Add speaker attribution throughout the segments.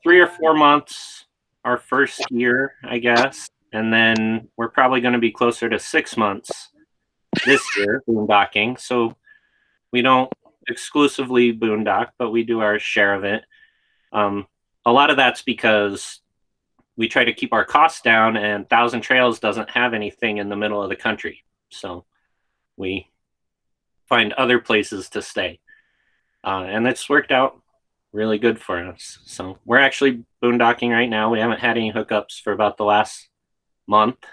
Speaker 1: 3 or 4 months our first year, I guess. And then we're probably going to be closer to 6 months this year boondocking. So we don't exclusively boondock, but we do our share of it. A lot of that's because we try to keep our costs down, and Thousand Trails doesn't have anything in the middle of the country. So we find other places to stay. And it's worked out really good for us. So we're actually boondocking right now. We haven't had any hookups for about the last month.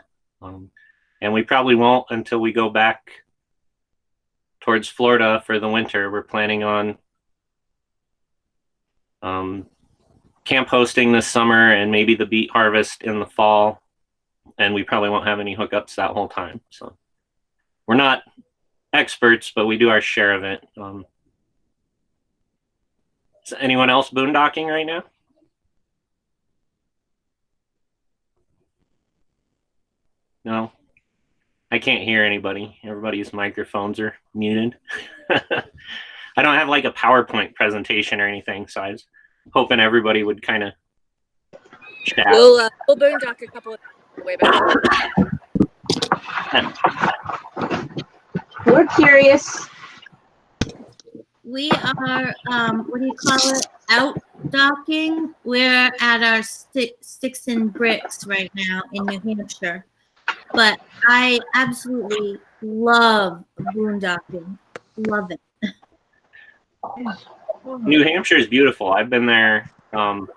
Speaker 1: And we probably won't until we go back towards Florida for the winter. We're planning on camp hosting this summer and maybe the beet harvest in the fall. And we probably won't have any hookups that whole time. So we're not experts, but we do our share of it. Is anyone else boondocking right now? No, I can't hear anybody. Everybody's microphones are muted. I don't have like a PowerPoint presentation or anything, so I was hoping everybody would kind of chat.
Speaker 2: We'll boondock a couple of way back.
Speaker 3: We're curious.
Speaker 4: We are, what do you call it? Out docking. We're at our Sticks and Bricks right now in New Hampshire. But I absolutely love boondocking. Love it.
Speaker 1: New Hampshire is beautiful. I've been there to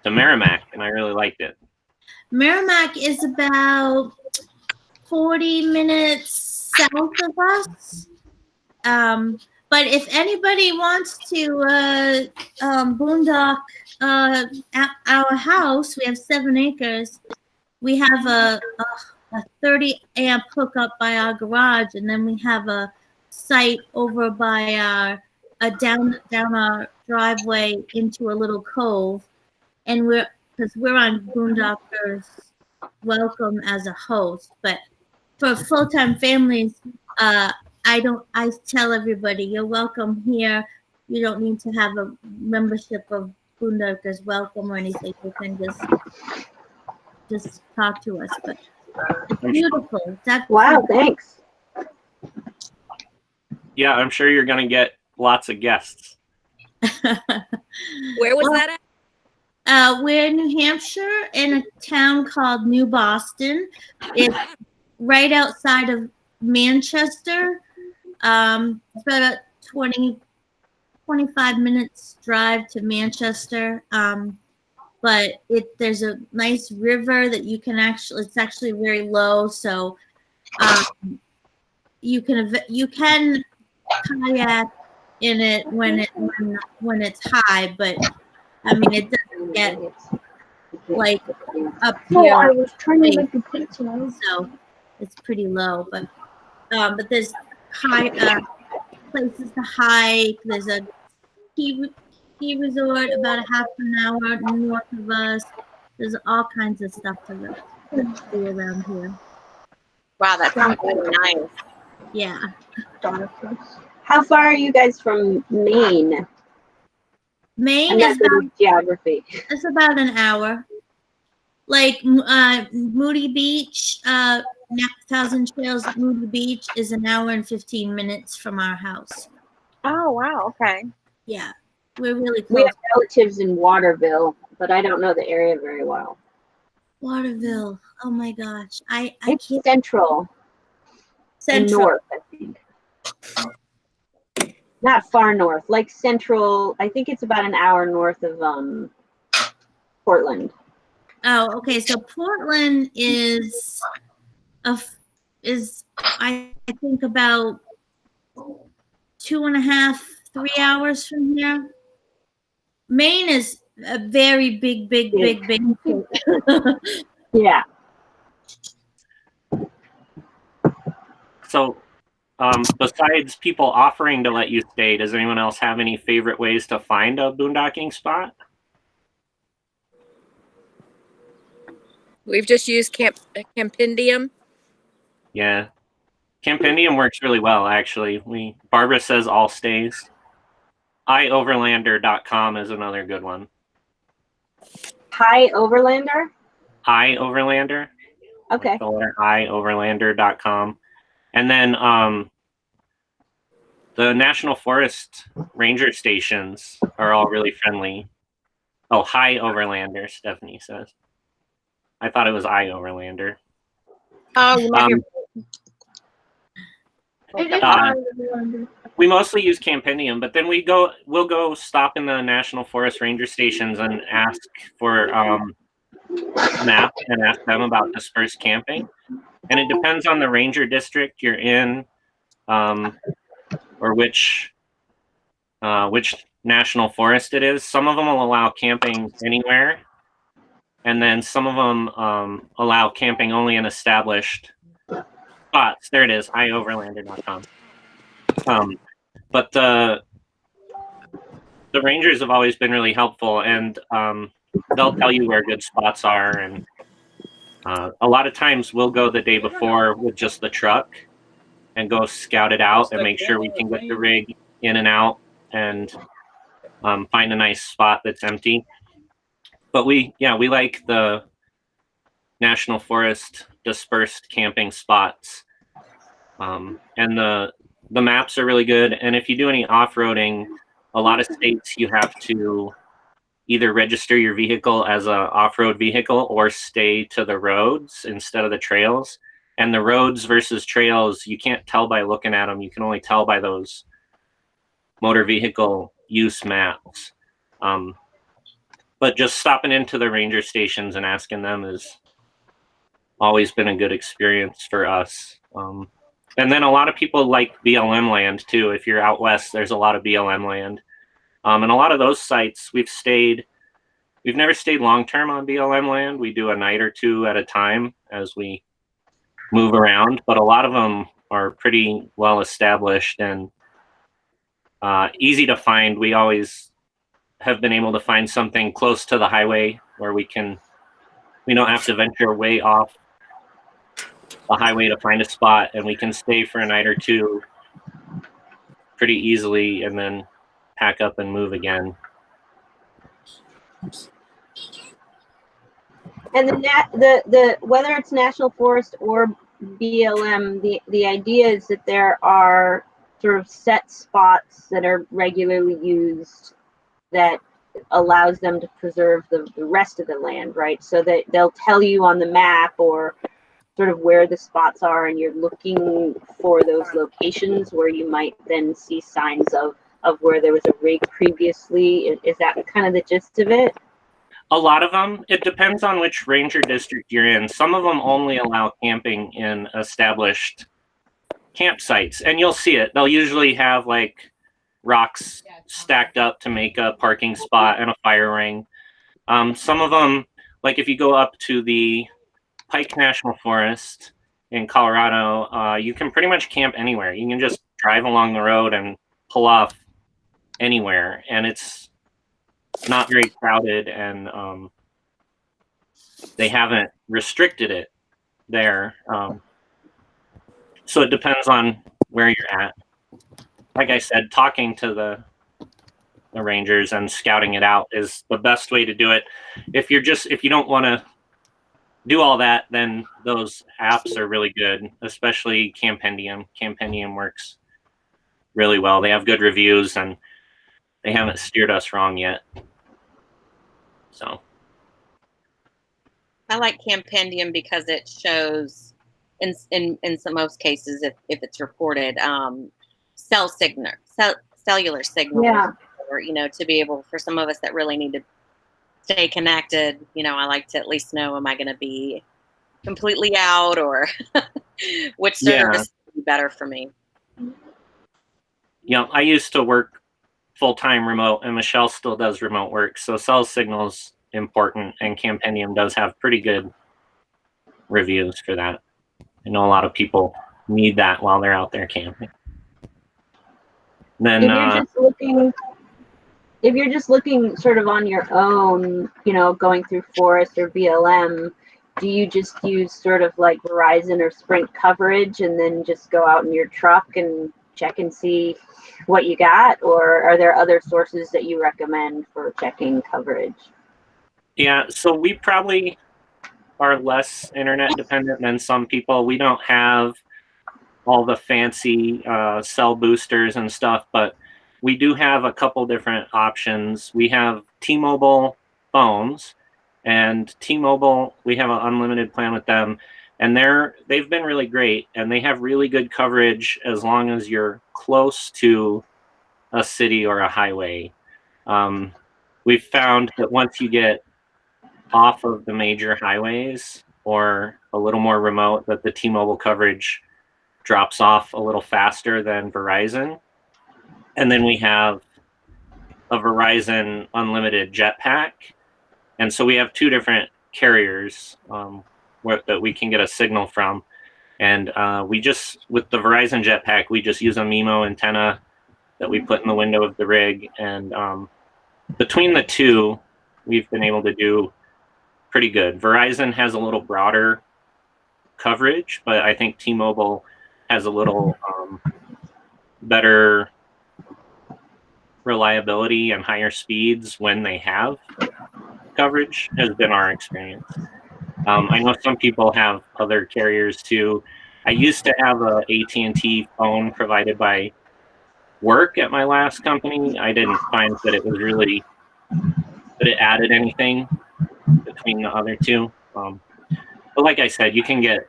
Speaker 1: Merrimack, and I really liked it.
Speaker 4: Merrimack is about 40 minutes south of us. But if anybody wants to boondock at our house, we have 7 acres. We have a 30 amp hookup by our garage, and then we have a site over by our down our driveway into a little cove, and because we're on Boondockers Welcome as a host, but for full-time families, I tell everybody you're welcome here. You don't need to have a membership of Boondockers Welcome or anything. You can just talk to us. But it's beautiful.
Speaker 3: Wow, thanks.
Speaker 1: Yeah, I'm sure you're going to get lots of guests.
Speaker 2: Where was that at?
Speaker 4: We're in New Hampshire in a town called New Boston. It's right outside of Manchester. It's about 25 minutes drive to Manchester. But there's a nice river that you can it's actually very low, so you can kayak in it when it's high, but I mean it doesn't get like up here.
Speaker 5: I was trying to make the pizza.
Speaker 4: So it's pretty low, but there's high places to hike. There's a ski resort about a half an hour north of us. There's all kinds of stuff to do around here.
Speaker 2: Wow, that sounds really nice.
Speaker 4: Yeah.
Speaker 3: How far are you guys from Maine?
Speaker 4: Maine is about
Speaker 3: geography.
Speaker 4: It's about an hour. Like Moody Beach, Thousand Trails Moody Beach is an hour and 15 minutes from our house.
Speaker 2: Oh, wow. Okay.
Speaker 4: Yeah. We're really close.
Speaker 3: We have relatives in Waterville, but I don't know the area very well.
Speaker 4: Waterville. Oh my gosh.
Speaker 3: It's central. North, I think. Not far north, like central. I think it's about an hour north of Portland.
Speaker 4: Oh, okay. So Portland is I think about 2.5, 3 hours from here. Maine is a very big.
Speaker 3: Yeah.
Speaker 1: So besides people offering to let you stay, does anyone else have any favorite ways to find a boondocking spot?
Speaker 2: We've just used Campendium.
Speaker 1: Yeah. Campendium works really well, actually. Barbara says all stays. Ioverlander.com is another good one.
Speaker 3: High Overlander?
Speaker 1: iOverlander.
Speaker 3: Okay.
Speaker 1: The letter iOverlander.com. And then the National Forest ranger stations are all really friendly. Oh, High Overlander, Stephanie says. I thought it was iOverlander.
Speaker 2: Oh, you might be.
Speaker 5: It is
Speaker 1: Uh,
Speaker 5: Overlander.
Speaker 1: We mostly use Campendium, but then we'll go stop in the National Forest ranger stations and ask for map and ask them about dispersed camping. And it depends on the ranger district you're in, or which national forest it is. Some of them will allow camping anywhere, and then some of them allow camping only in established spots. There it is, iOverlander.com. But the rangers have always been really helpful, and they'll tell you where good spots are. And a lot of times we'll go the day before with just the truck and go scout it out and make sure we can get the rig in and out and find a nice spot that's empty. But we like the National Forest dispersed camping spots. And the maps are really good. And if you do any off-roading, a lot of states you have to either register your vehicle as a off-road vehicle or stay to the roads instead of the trails. And the roads versus trails, you can't tell by looking at them. You can only tell by those motor vehicle use maps. But just stopping into the ranger stations and asking them has always been a good experience for us. And then a lot of people like BLM land too. If you're out west, there's a lot of BLM land. And a lot of those sites we've never stayed long-term on BLM land. We do a night or two at a time as we move around, but a lot of them are pretty well established and easy to find. We always have been able to find something close to the highway where we don't have to venture way off the highway to find a spot, and we can stay for a night or two pretty easily and then pack up and move again.
Speaker 3: And the whether it's National Forest or BLM, the idea is that there are sort of set spots that are regularly used that allows them to preserve the rest of the land, right? So that they'll tell you on the map or sort of where the spots are, and you're looking for those locations where you might then see signs of where there was a rig previously. Is that kind of the gist of it?
Speaker 1: A lot of them, it depends on which ranger district you're in. Some of them only allow camping in established campsites, and you'll see it. They'll usually have like rocks stacked up to make a parking spot and a fire ring. Some of them, like if you go up to the Pike National Forest in Colorado, you can pretty much camp anywhere. You can just drive along the road and pull off anywhere, and it's not very crowded, and they haven't restricted it there. So it depends on where you're at. Like I said, talking to the rangers and scouting it out is the best way to do it. If you don't want to do all that, then those apps are really good, especially Campendium. Campendium works really well. They have good reviews, and they haven't steered us wrong yet. So
Speaker 2: I like Campendium because it shows, in most cases, if it's reported, cellular signal.
Speaker 3: Yeah.
Speaker 2: Or, to be able, for some of us that really need to stay connected, I like to at least know, am I going to be completely out, or which service would be better for me?
Speaker 1: Yeah, I used to work full-time remote, and Michelle still does remote work, so cell signal's important, and Campendium does have pretty good reviews for that. I know a lot of people need that while they're out there camping. Then
Speaker 3: if you're just looking sort of on your own, going through forest or BLM, do you just use sort of like Verizon or Sprint coverage and then just go out in your truck and check and see what you got? Or are there other sources that you recommend for checking coverage?
Speaker 1: Yeah, so we probably are less internet dependent than some people. We don't have all the fancy cell boosters and stuff, but we do have a couple different options. We have T-Mobile phones, and T-Mobile, we have an unlimited plan with them, and they've been really great, and they have really good coverage as long as you're close to a city or a highway. We've found that once you get off of the major highways or a little more remote, that the T-Mobile coverage drops off a little faster than Verizon. And then we have a Verizon unlimited jetpack. And so we have two different carriers that we can get a signal from. And we just, with the Verizon jetpack, we just use a MIMO antenna that we put in the window of the rig. And between the two, we've been able to do pretty good. Verizon has a little broader coverage, but I think T-Mobile has a little better reliability and higher speeds when they have coverage, has been our experience. I know some people have other carriers too. I used to have a AT&T phone provided by work at my last company. I didn't find that it was really, that it added anything between the other two. But like I said, you can get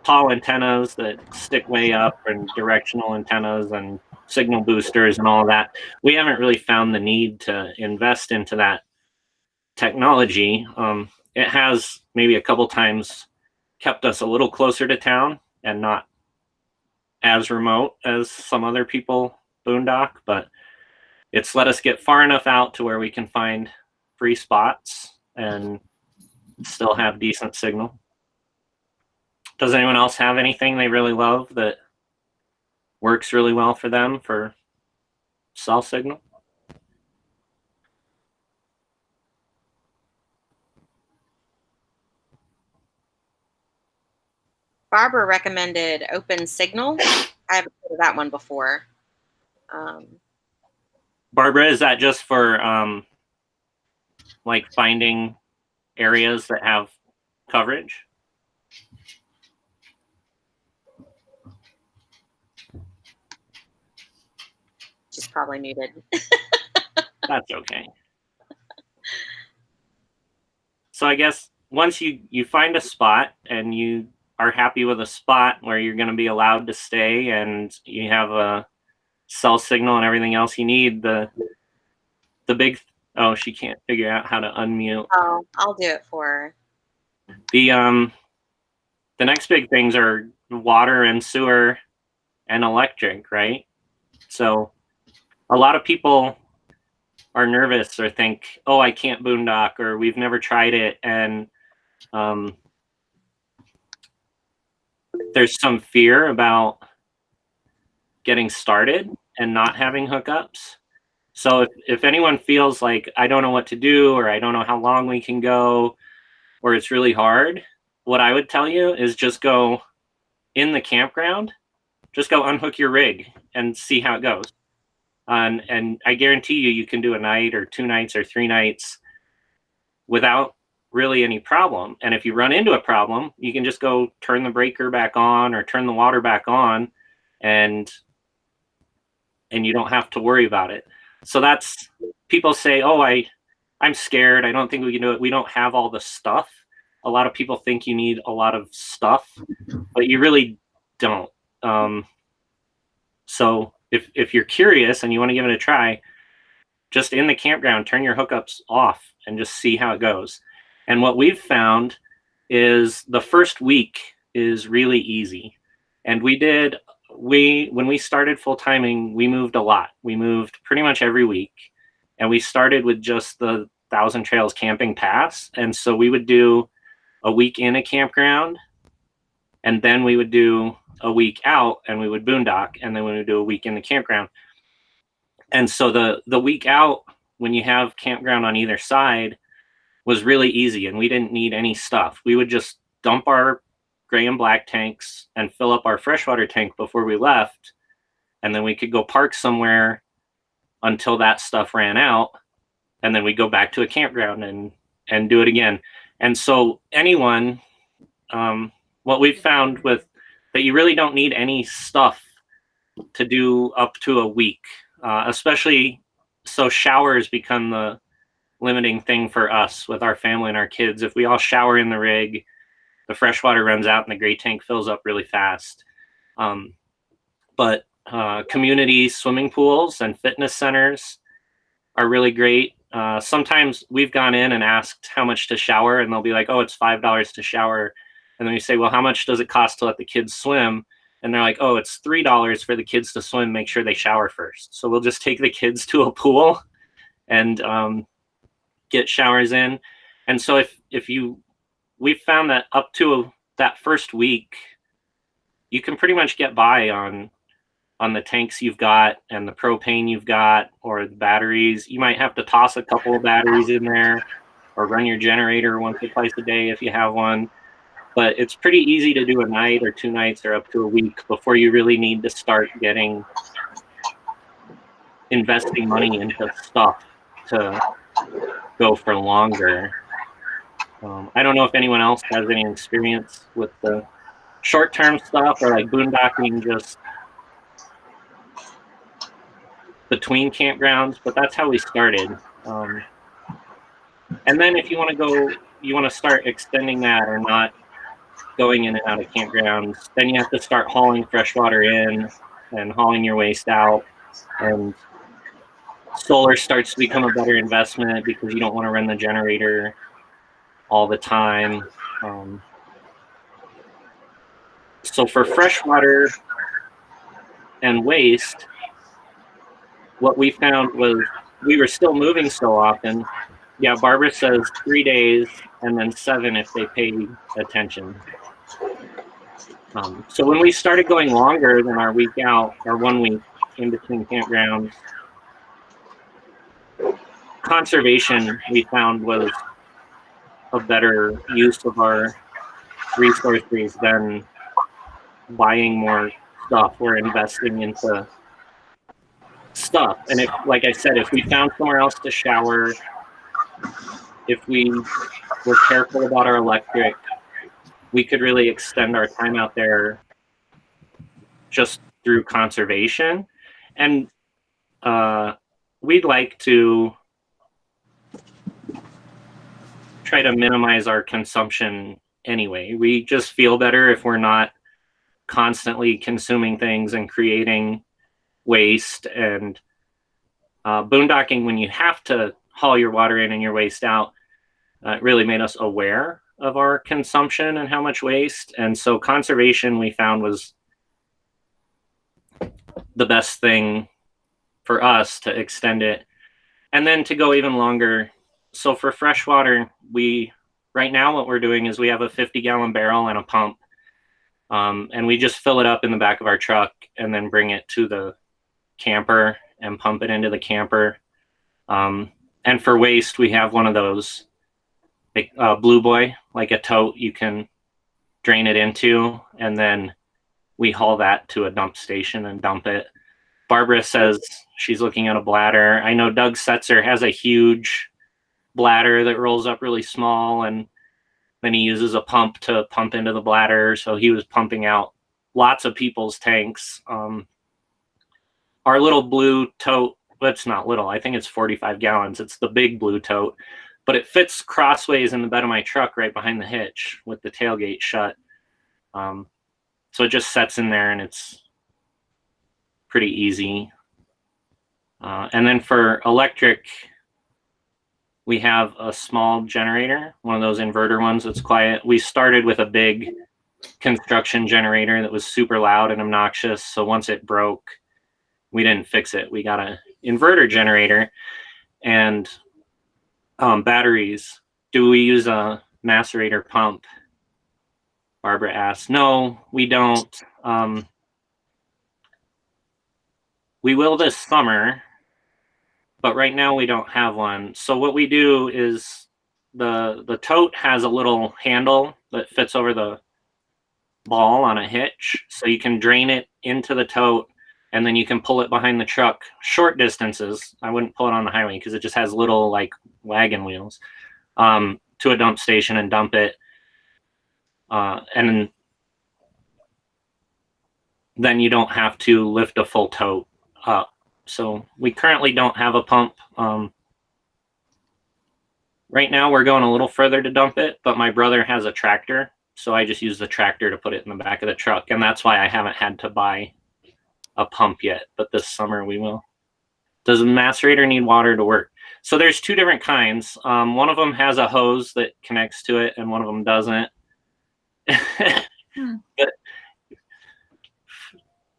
Speaker 1: tall antennas that stick way up and directional antennas and signal boosters and all that. We haven't really found the need to invest into that technology. It has maybe a couple times kept us a little closer to town and not as remote as some other people boondock, but it's let us get far enough out to where we can find free spots and still have decent signal. Does anyone else have anything they really love that works really well for them for cell signal?
Speaker 2: Barbara recommended Open Signal. I haven't heard of that one before.
Speaker 1: Barbara, is that just for like finding areas that have coverage?
Speaker 2: She's probably muted.
Speaker 1: That's okay. So I guess once you find a spot and you are happy with a spot where you're going to be allowed to stay and you have a cell signal and everything else you need, the big, oh, she can't figure out how to unmute.
Speaker 2: Oh, I'll do it for her.
Speaker 1: The next big things are water and sewer and electric, right? So a lot of people are nervous or think, oh, I can't boondock, or we've never tried it. And there's some fear about getting started and not having hookups. So if anyone feels like, I don't know what to do, or I don't know how long we can go, or it's really hard, what I would tell you is just go in the campground, just go unhook your rig and see how it goes. And I guarantee you can do a night or 2 nights or 3 nights without really any problem. And if you run into a problem, you can just go turn the breaker back on or turn the water back on, and you don't have to worry about it. So that's, people say, oh, I'm scared, I don't think we can do it. We don't have all the stuff. A lot of people think you need a lot of stuff, but you really don't. So if you're curious and you want to give it a try, just in the campground, turn your hookups off and just see how it goes. And what we've found is the first week is really easy. And when we started full timing, we moved a lot. We moved pretty much every week. And we started with just the Thousand Trails Camping Pass. And so we would do a week in a campground, and then we would do a week out and we would boondock, and then we would do a week in the campground. And so the week out, when you have campground on either side, was really easy, and we didn't need any stuff. We would just dump our gray and black tanks and fill up our freshwater tank before we left, and then we could go park somewhere until that stuff ran out, and then we'd go back to a campground and and do it again. And so anyone, what we've found with that, you really don't need any stuff to do up to a week, especially so showers become the limiting thing for us with our family and our kids. If we all shower in the rig, the fresh water runs out and the gray tank fills up really fast. But community swimming pools and fitness centers are really great. Sometimes we've gone in and asked how much to shower, and they'll be like, oh, it's $5 to shower. And then we say, well, how much does it cost to let the kids swim? And they're like, oh, it's $3 for the kids to swim. Make sure they shower first. So we'll just take the kids to a pool and get showers in. And so we've found that up to that first week, you can pretty much get by on the tanks you've got and the propane you've got, or the batteries. You might have to toss a couple of batteries in there or run your generator once or twice a day if you have one. But it's pretty easy to do a night or 2 nights or up to a week before you really need to start investing money into stuff to go for longer. I don't know if anyone else has any experience with the short-term stuff or like boondocking just between campgrounds, but that's how we started. And then if you want to start extending that or not going in and out of campgrounds, then you have to start hauling fresh water in and hauling your waste out. And solar starts to become a better investment because you don't want to run the generator all the time. So for freshwater and waste, what we found was we were still moving so often. Yeah, Barbara says 3 days and then 7 if they pay attention. So when we started going longer than our week out, or 1 week in between campgrounds, conservation we found was a better use of our resources than buying more stuff. We're investing into stuff. And if, like I said, if we found somewhere else to shower, if we were careful about our electric, we could really extend our time out there just through conservation. And we'd like to try to minimize our consumption anyway. We just feel better if we're not constantly consuming things and creating waste. And boondocking, when you have to haul your water in and your waste out, it really made us aware of our consumption and how much waste. And so conservation we found was the best thing for us to extend it. And then to go even longer. So for freshwater, right now what we're doing is we have a 50-gallon barrel and a pump. And we just fill it up in the back of our truck and then bring it to the camper and pump it into the camper. And for waste, we have one of those Blue Boy, like a tote you can drain it into, and then we haul that to a dump station and dump it. Barbara says she's looking at a bladder. I know Doug Setzer has a huge bladder that rolls up really small, and then he uses a pump to pump into the bladder. So he was pumping out lots of people's tanks. Our little blue tote, but it's not little. I think it's 45 gallons. It's the big blue tote, but it fits crossways in the bed of my truck right behind the hitch with the tailgate shut. So it just sets in there and it's pretty easy. And then for electric, we have a small generator, one of those inverter ones that's quiet. We started with a big construction generator that was super loud and obnoxious. So once it broke, we didn't fix it. We got an inverter generator. And batteries. Do we use a Macerator pump? Barbara asked. No, we don't. We will this summer, but right now we don't have one. So what we do is the tote has a little handle that fits over the ball on a hitch. So you can drain it into the tote and then you can pull it behind the truck short distances. I wouldn't pull it on the highway because it just has little like wagon wheels. to a dump station and dump it. And then you don't have to lift a full tote up. So we currently don't have a pump. Right now we're going a little further to dump it, but my brother has a tractor. So I just use the tractor to put it in the back of the truck. And that's why I haven't had to buy a pump yet, but this summer we will. Does a macerator need water to work? So there's two different kinds. One of them has a hose that connects to it and one of them doesn't. But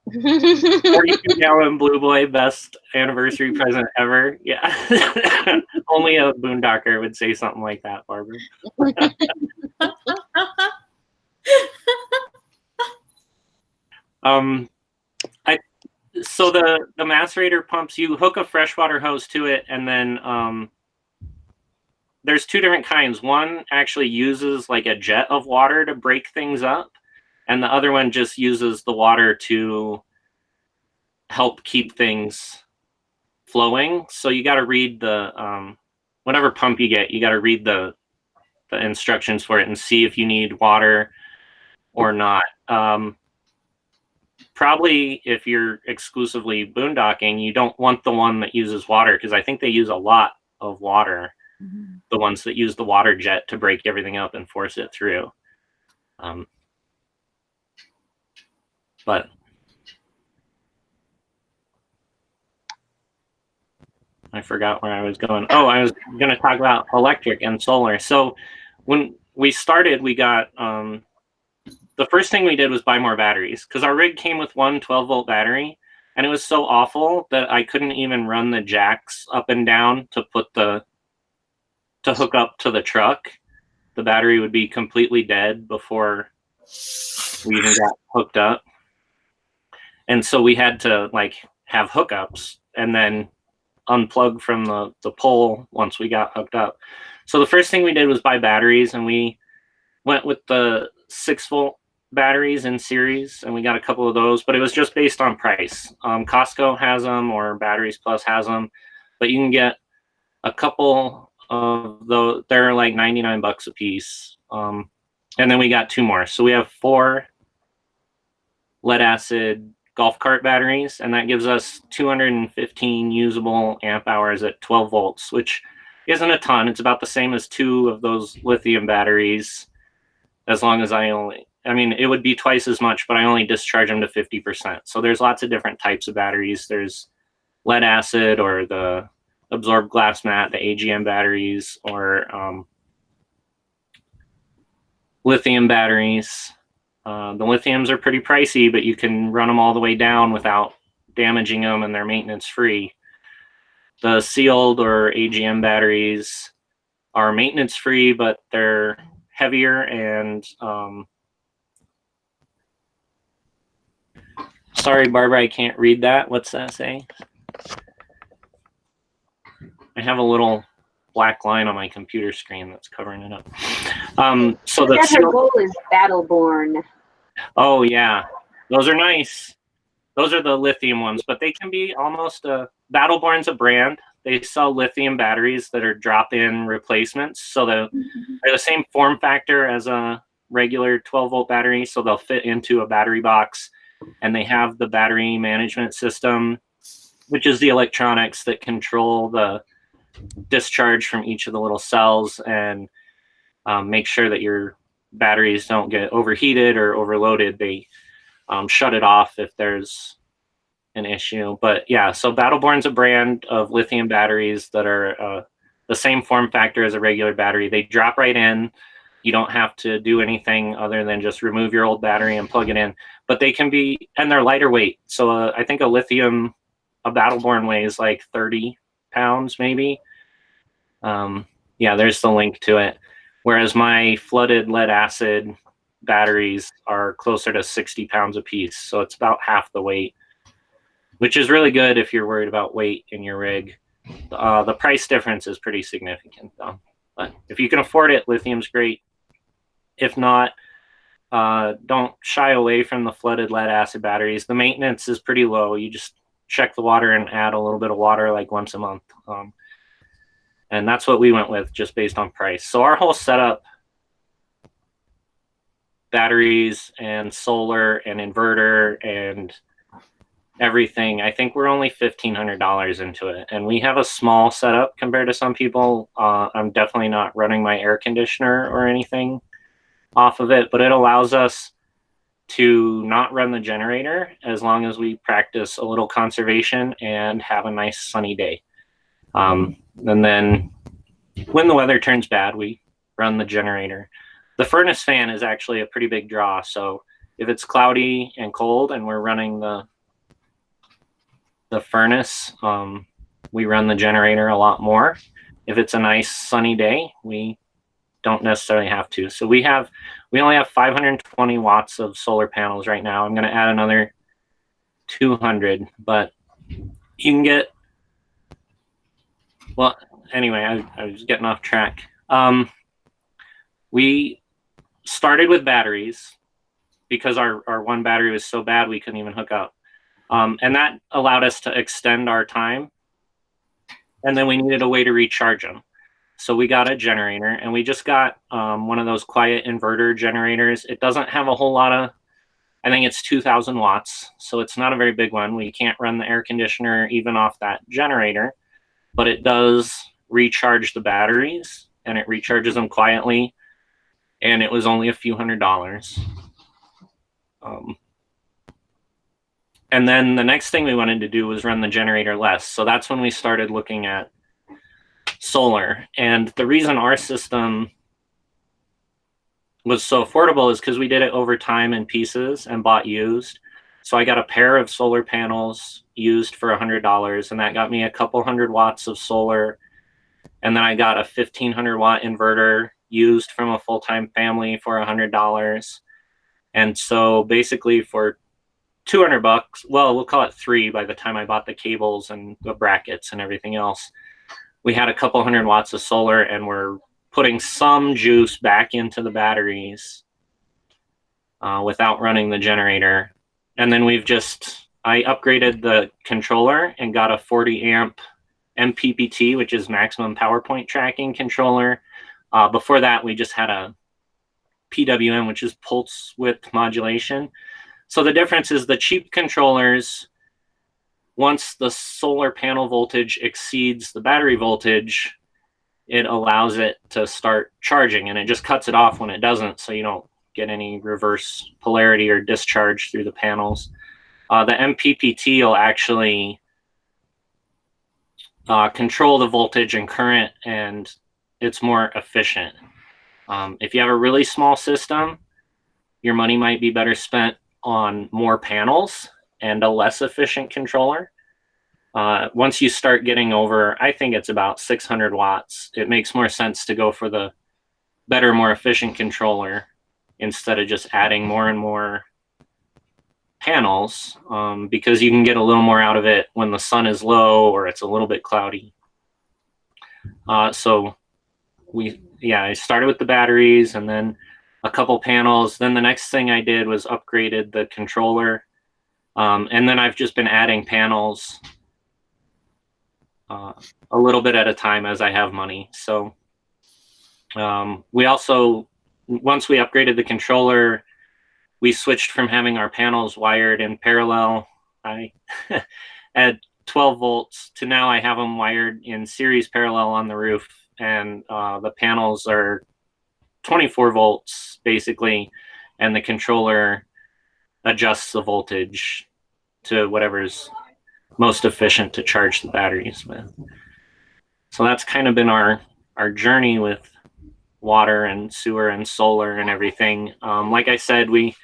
Speaker 1: 42-gallon Blue Boy, best anniversary present ever. Yeah. Only a boondocker would say something like that, Barbara. So the macerator pumps, you hook a freshwater hose to it, and then there's two different kinds. One actually uses like a jet of water to break things up, and the other one just uses the water to help keep things flowing. So you got to read the whatever pump you get, you got to read the instructions for it and see if you need water or not. Probably if you're exclusively boondocking, you don't want the one that uses water, because I think they use a lot of water. Mm-hmm. The ones that use the water jet to break everything up and force it through. But I forgot where I was going. Oh, I was going to talk about electric and solar. So when we started, we got the first thing we did was buy more batteries, because our rig came with one 12-volt battery, and it was so awful that I couldn't even run the jacks up and down to hook up to the truck. The battery would be completely dead before we even got hooked up. And so we had to like have hookups and then unplug from the pole once we got hooked up. So the first thing we did was buy batteries, and we went with the 6-volt batteries in series, and we got a couple of those, but it was just based on price. Costco has them, or Batteries Plus has them, but you can get a couple of those. They're like 99 bucks a piece. And then we got 2 more. So we have 4 lead acid golf cart batteries, and that gives us 215 usable amp hours at 12 volts, which isn't a ton. It's about the same as 2 of those lithium batteries, as long as it would be twice as much, but I only discharge them to 50%. So there's lots of different types of batteries. There's lead acid, or the absorbed glass mat, the AGM batteries, or lithium batteries. The lithiums are pretty pricey, but you can run them all the way down without damaging them, and they're maintenance free. The sealed or AGM batteries are maintenance free, but they're heavier and sorry, Barbara, I can't read that. What's that say? I have a little black line on my computer screen that's covering it up. So
Speaker 3: her goal is Battleborn.
Speaker 1: Oh yeah, those are nice. Those are the lithium ones, but they can be almost Battleborn's a brand. They sell lithium batteries that are drop-in replacements, so they're the same form factor as a regular 12-volt battery, so they'll fit into a battery box, and they have the battery management system, which is the electronics that control the discharge from each of the little cells and make sure that your batteries don't get overheated or overloaded. They shut it off if there's an issue. But yeah, so Battleborn's a brand of lithium batteries that are the same form factor as a regular battery. They drop right in. You don't have to do anything other than just remove your old battery and plug it in. But they can be, and they're lighter weight. So I think a Battleborn weighs like 30 pounds maybe. Yeah, there's the link to it. Whereas my flooded lead acid batteries are closer to 60 pounds a piece. So it's about half the weight, which is really good if you're worried about weight in your rig. The price difference is pretty significant though. But if you can afford it, lithium's great. If not, don't shy away from the flooded lead acid batteries. The maintenance is pretty low. You just check the water and add a little bit of water like once a month. And that's what we went with, just based on price. So our whole setup, batteries and solar and inverter and everything, I think we're only $1,500 into it. And we have a small setup compared to some people. I'm definitely not running my air conditioner or anything off of it, but it allows us to not run the generator as long as we practice a little conservation and have a nice sunny day. And then when the weather turns bad, we run the generator. The furnace fan is actually a pretty big draw. So if it's cloudy and cold and we're running the furnace, we run the generator a lot more. If it's a nice sunny day, we don't necessarily have to. So we only have 520 watts of solar panels right now. I'm going to add another 200, but you can get, well, anyway, I was getting off track. We started with batteries because our one battery was so bad we couldn't even hook up. And that allowed us to extend our time. And then we needed a way to recharge them. So we got a generator, and we just got one of those quiet inverter generators. It doesn't have a whole lot of, I think it's 2,000 watts. So it's not a very big one. We can't run the air conditioner even off that generator, but it does recharge the batteries, and it recharges them quietly. And it was only a few $100s. And then the next thing we wanted to do was run the generator less. So that's when we started looking at solar. And the reason our system was so affordable is because we did it over time in pieces and bought used. So I got a pair of solar panels used for $100, and that got me a couple hundred watts of solar. And then I got a 1,500 watt inverter used from a Fulltime family for $100. And so basically for $200, well, we'll call it $3 by the time I bought the cables and the brackets and everything else, we had a couple hundred watts of solar, and we're putting some juice back into the batteries without running the generator. And then I upgraded the controller and got a 40 amp MPPT, which is maximum power point tracking controller. Before that, we just had a PWM, which is pulse width modulation. So the difference is the cheap controllers, once the solar panel voltage exceeds the battery voltage, it allows it to start charging, and it just cuts it off when it doesn't, so you don't get any reverse polarity or discharge through the panels. The MPPT will actually control the voltage and current, and it's more efficient. If you have a really small system, your money might be better spent on more panels and a less efficient controller. Once you start getting over, I think it's about 600 watts, it makes more sense to go for the better, more efficient controller instead of just adding more and more panels, because you can get a little more out of it when the sun is low or it's a little bit cloudy. So I started with the batteries and then a couple panels. Then the next thing I did was upgraded the controller. And then I've just been adding panels a little bit at a time as I have money. So we also, once we upgraded the controller, we switched from having our panels wired in parallel. I at 12 volts to now I have them wired in series parallel on the roof, and the panels are 24 volts basically, and the controller adjusts the voltage to whatever's most efficient to charge the batteries with. So that's kind of been our journey with water and sewer and solar and everything. Like I said, we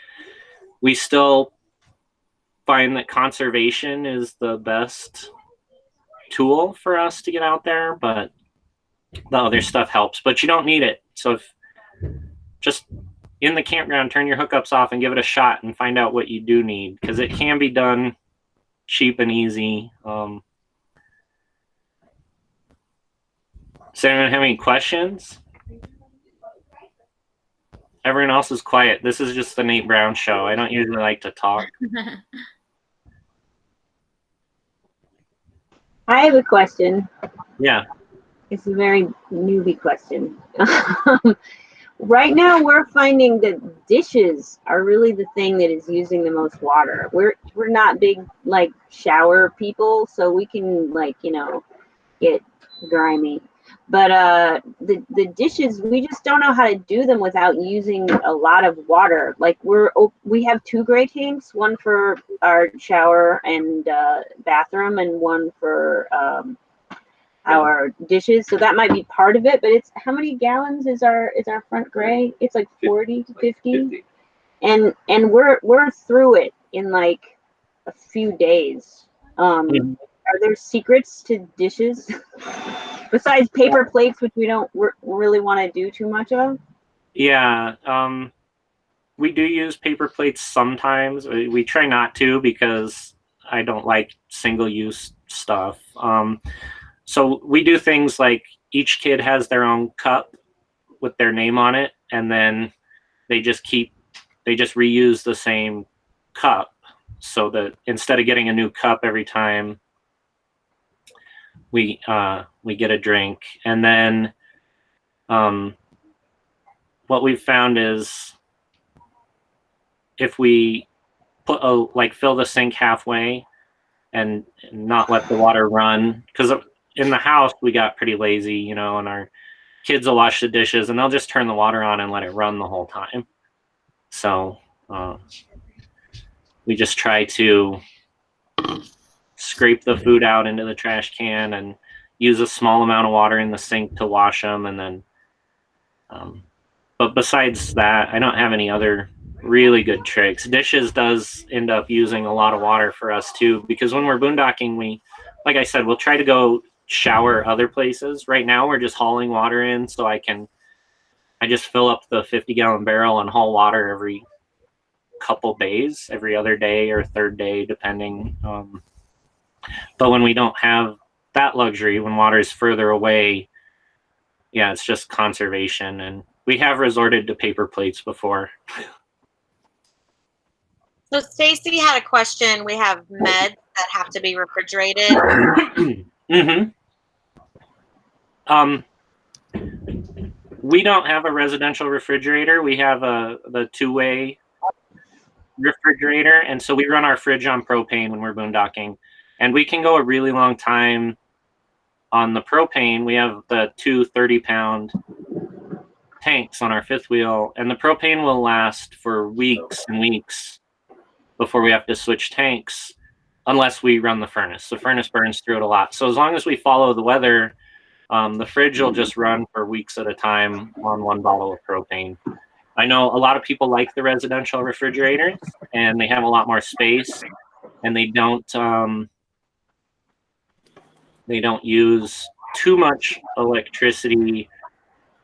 Speaker 1: still find that conservation is the best tool for us to get out there, but the other stuff helps, but you don't need it. So if just in the campground, turn your hookups off and give it a shot and find out what you do need, because it can be done cheap and easy. Does anyone have any questions? Everyone else is quiet. This is just the Nate Brown show. I don't usually like to talk.
Speaker 3: I have a question.
Speaker 1: Yeah.
Speaker 3: It's a very newbie question. Right now, we're finding that dishes are really the thing that is using the most water. We're not big like shower people, so we can like get grimy. But the dishes, we just don't know how to do them without using a lot of water. Like we have 2 gray tanks, one for our shower and bathroom, and one for our dishes. So that might be part of it. But it's how many gallons is our front gray? It's like 40 to 50, and we're through it in like a few days. Are there secrets to dishes besides paper plates, which we don't really want to do too much of?
Speaker 1: Yeah, we do use paper plates sometimes. We try not to because I don't like single-use stuff. So we do things like each kid has their own cup with their name on it, and then they just reuse the same cup, so that instead of getting a new cup every time we get a drink. And then what we've found is if we put fill the sink halfway and not let the water run, because in the house we got pretty lazy, and our kids will wash the dishes and they'll just turn the water on and let it run the whole time. So we just try to scrape the food out into the trash can and use a small amount of water in the sink to wash them. And then but besides that, I don't have any other really good tricks. Dishes does end up using a lot of water for us too, because when we're boondocking, like I said, we'll try to go shower other places. Right now we're just hauling water in, so I just fill up the 50-gallon barrel and haul water every couple days, every other day or third day, depending. But when we don't have that luxury, when water is further away, yeah, it's just conservation. And we have resorted to paper plates before.
Speaker 2: So Stacy had a question. We have meds that have to be refrigerated.
Speaker 1: We don't have a residential refrigerator. We have the 2-way refrigerator, and so we run our fridge on propane when we're boondocking, and we can go a really long time on the propane. We have the 2 30-pound tanks on our fifth wheel, and the propane will last for weeks and weeks before we have to switch tanks, unless we run the furnace. The furnace burns through it a lot. So as long as we follow the weather, the fridge will just run for weeks at a time on 1 bottle of propane. I know a lot of people like the residential refrigerators, and they have a lot more space, and they don't use too much electricity,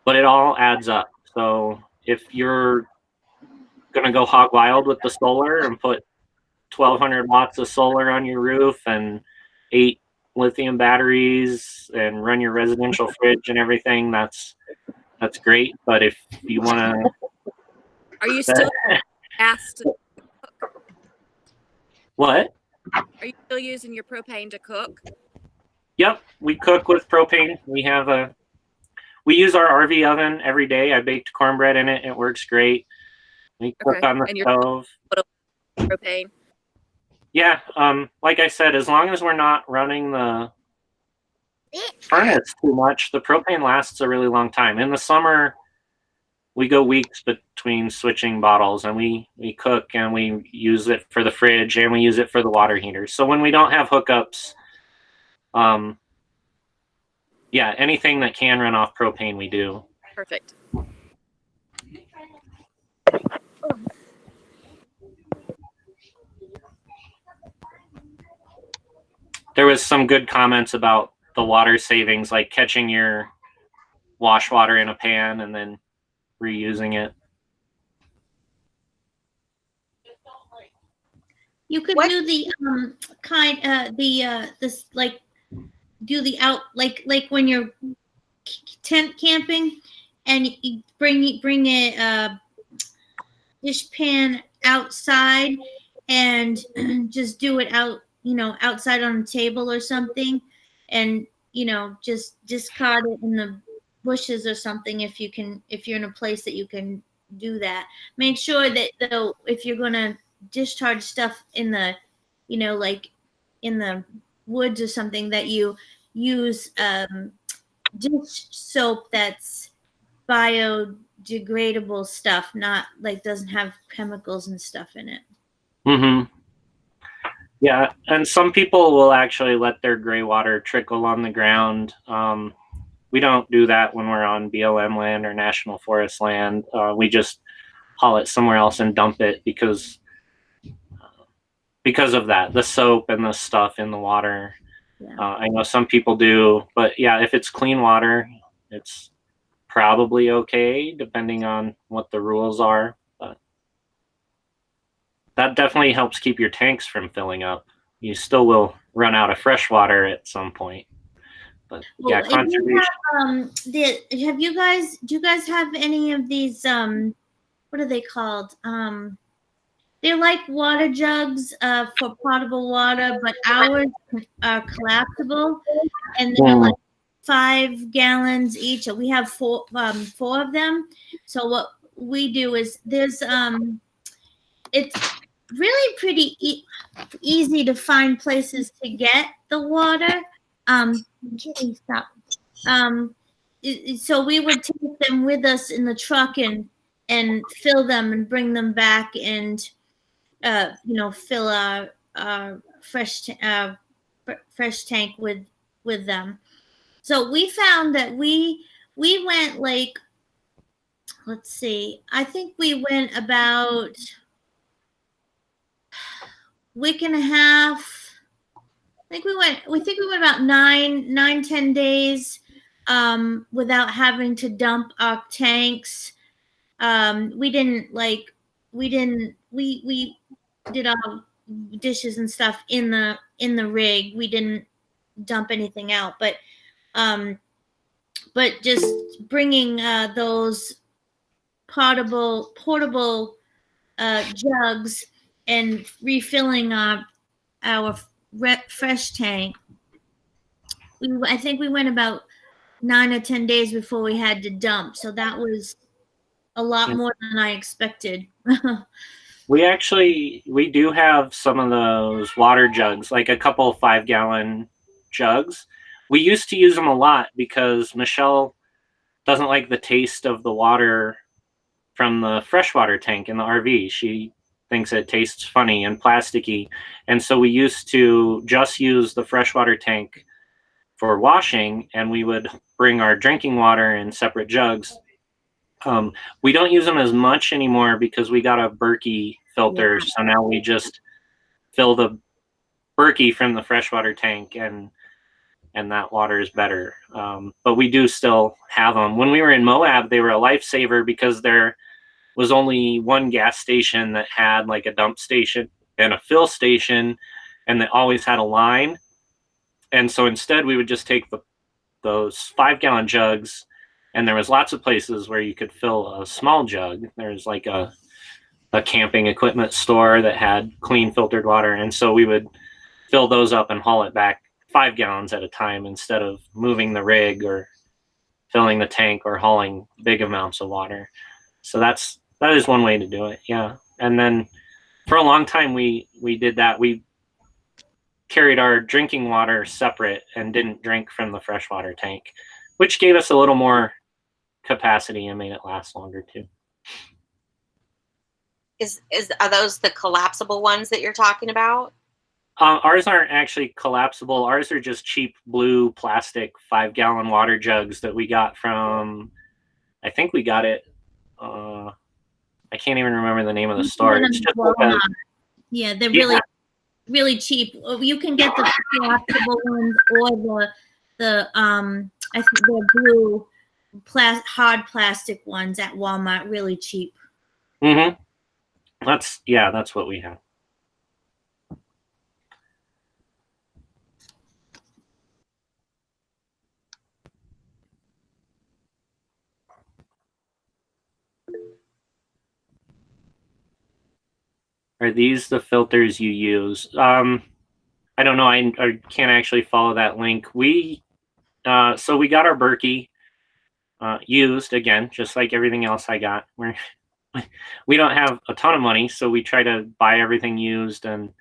Speaker 1: but it all adds up. So if you're gonna go hog wild with the solar and put 1,200 watts of solar on your roof and 8 lithium batteries and run your residential fridge and everything, that's great. But if you want to,
Speaker 6: are you still asked to cook?
Speaker 1: What?
Speaker 6: Are you still using your propane to cook?
Speaker 1: Yep, we cook with propane. We use our RV oven every day. I baked cornbread in it. It works great. We cook on the stove.
Speaker 6: Propane.
Speaker 1: Yeah, like I said, as long as we're not running the furnace too much, the propane lasts a really long time. In the summer, we go weeks between switching bottles, and we cook and we use it for the fridge and we use it for the water heater. So when we don't have hookups, yeah, anything that can run off propane, we do.
Speaker 6: Perfect.
Speaker 1: There was some good comments about the water savings, like catching your wash water in a pan and then reusing it.
Speaker 4: You could do the this like do the out like when you're tent camping and you bring a dish pan outside and just do it out outside on a table or something, and just discard it in the bushes or something if you're in a place that you can do that. Make sure that though, if you're going to discharge stuff in the, like in the woods or something, that you use dish soap that's biodegradable stuff, not like doesn't have chemicals and stuff in it.
Speaker 1: Mm-hmm. Yeah, and some people will actually let their gray water trickle on the ground. We don't do that when we're on BLM land or National Forest land. We just haul it somewhere else and dump it because of that, the soap and the stuff in the water.
Speaker 4: Yeah.
Speaker 1: I know some people do, but yeah, if it's clean water, it's probably okay, depending on what the rules are. But that definitely helps keep your tanks from filling up. You still will run out of fresh water at some point. But yeah,
Speaker 4: Well,
Speaker 1: conservation.
Speaker 4: do you guys have any of these what are they called? They're like water jugs for potable water, but ours are collapsible, and they're like 5 gallons each. We have four of them. So what we do is it's really pretty easy to find places to get the water. Kitty, stop. So we would take them with us in the truck and fill them and bring them back and fill our fresh tank with them. So we found that we went like, let's see, I think we went about week and a half. I think we went about 10 days without having to dump our tanks. We did our dishes and stuff in the rig. We didn't dump anything out, but just bringing those portable jugs and refilling our fresh tank. I think we went about 9 or 10 days before we had to dump. So that was a lot more than I expected.
Speaker 1: We do have some of those water jugs, like a couple 5-gallon jugs. We used to use them a lot because Michelle doesn't like the taste of the water from the freshwater tank in the RV. She thinks it tastes funny and plasticky. And so we used to just use the freshwater tank for washing, and we would bring our drinking water in separate jugs. We don't use them as much anymore because we got a Berkey filter. So now we just fill the Berkey from the freshwater tank, and that water is better. But we do still have them. When we were in Moab, they were a lifesaver because there was only one gas station that had like a dump station and a fill station, and they always had a line. And so instead we would just take those 5-gallon jugs, and there was lots of places where you could fill a small jug. There's like a camping equipment store that had clean filtered water. And so we would fill those up and haul it back 5 gallons at a time instead of moving the rig or filling the tank or hauling big amounts of water. So that is one way to do it. Yeah. And then for a long time we did that. We carried our drinking water separate and didn't drink from the freshwater tank, which gave us a little more capacity and made it last longer too.
Speaker 2: Are those the collapsible ones that you're talking about?
Speaker 1: Ours aren't actually collapsible. Ours are just cheap blue plastic 5-gallon water jugs that we got from, I think we got it. I can't even remember the name of the store. It's just like
Speaker 4: yeah, they're really cheap. You can get the collapsible ones or the I think the blue hard plastic ones at Walmart, really cheap.
Speaker 1: Mm-hmm. That's what we have. Are these the filters you use? I don't know. I can't actually follow that link. We So we got our Berkey used again, just like everything else I got. We don't have a ton of money, so we try to buy everything used. And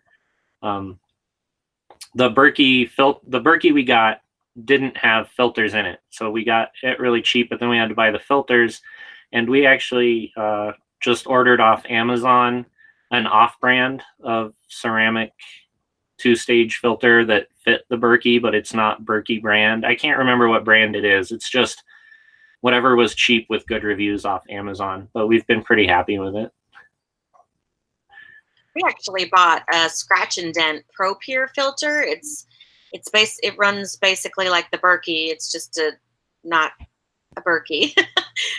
Speaker 1: the Berkey we got didn't have filters in it, so we got it really cheap. But then we had to buy the filters, and we actually just ordered off Amazon an off-brand of ceramic 2-stage filter that fit the Berkey, but it's not Berkey brand. I can't remember what brand it is. It's just whatever was cheap with good reviews off Amazon, but we've been pretty happy with it.
Speaker 2: We actually bought a Scratch and Dent Pro Pure filter. It runs basically like the Berkey. It's just not a Berkey.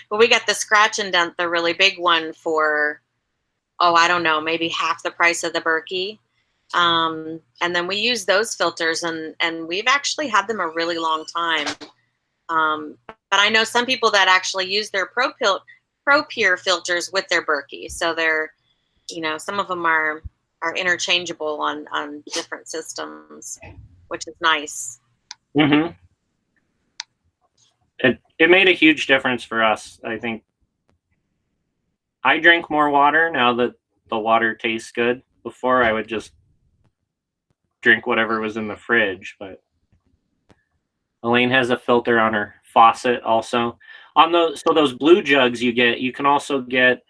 Speaker 2: But we got the Scratch and Dent, the really big one, for I don't know, maybe half the price of the Berkey. And then we use those filters, and we've actually had them a really long time. But I know some people that actually use their Pro Pure filters with their Berkey. So they're, some of them are interchangeable on different systems, which is nice.
Speaker 1: Mm-hmm. It made a huge difference for us. I think I drink more water now that the water tastes good. Before, I would just drink whatever was in the fridge. But Elaine has a filter on her faucet also. On those blue jugs you can also get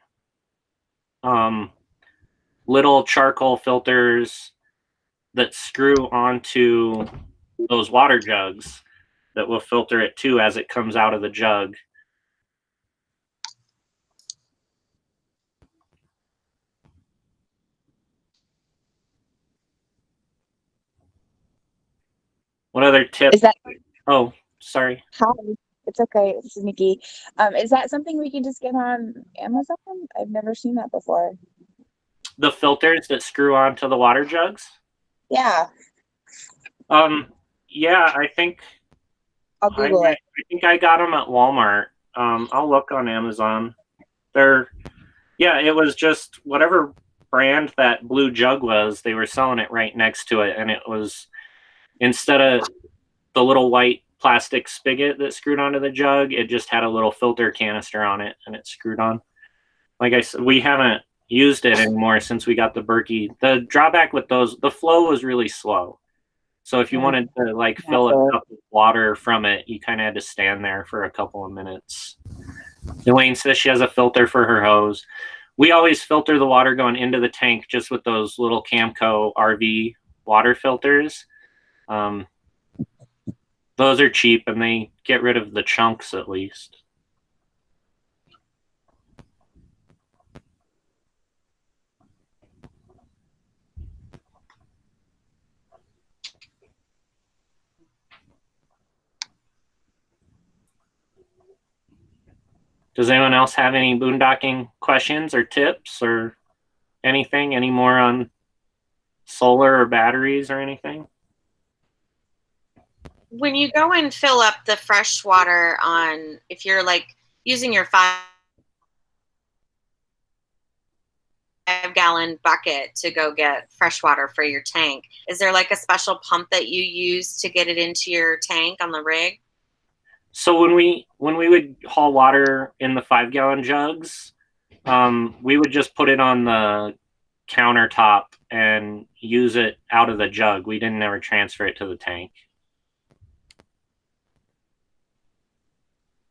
Speaker 1: little charcoal filters that screw onto those water jugs that will filter it too as it comes out of the jug. What other tips?
Speaker 7: Is that?
Speaker 1: Oh, sorry.
Speaker 7: Hi, it's okay. This is Nikki. Is that something we can just get on Amazon? I've never seen that before.
Speaker 1: The filters that screw onto the water jugs?
Speaker 7: Yeah.
Speaker 1: Yeah, I think
Speaker 7: I'll Google it.
Speaker 1: I think I got them at Walmart. I'll look on Amazon. It was just whatever brand that blue jug was, they were selling it right next to it, and it was, instead of the little white plastic spigot that screwed onto the jug, it just had a little filter canister on it, and it screwed on. Like I said, we haven't used it anymore since we got the Berkey. The drawback with those, the flow was really slow. So if you wanted to fill a cup of water from it, you kind of had to stand there for a couple of minutes. Elaine says she has a filter for her hose. We always filter the water going into the tank just with those little Camco RV water filters. Those are cheap and they get rid of the chunks at least. Does anyone else have any boondocking questions or tips or anything? Any more on solar or batteries or anything?
Speaker 2: When you go and fill up the fresh water if you're using your 5-gallon bucket to go get fresh water for your tank, is there a special pump that you use to get it into your tank on the rig?
Speaker 1: So when we would haul water in the 5-gallon jugs, we would just put it on the countertop and use it out of the jug. We didn't ever transfer it to the tank.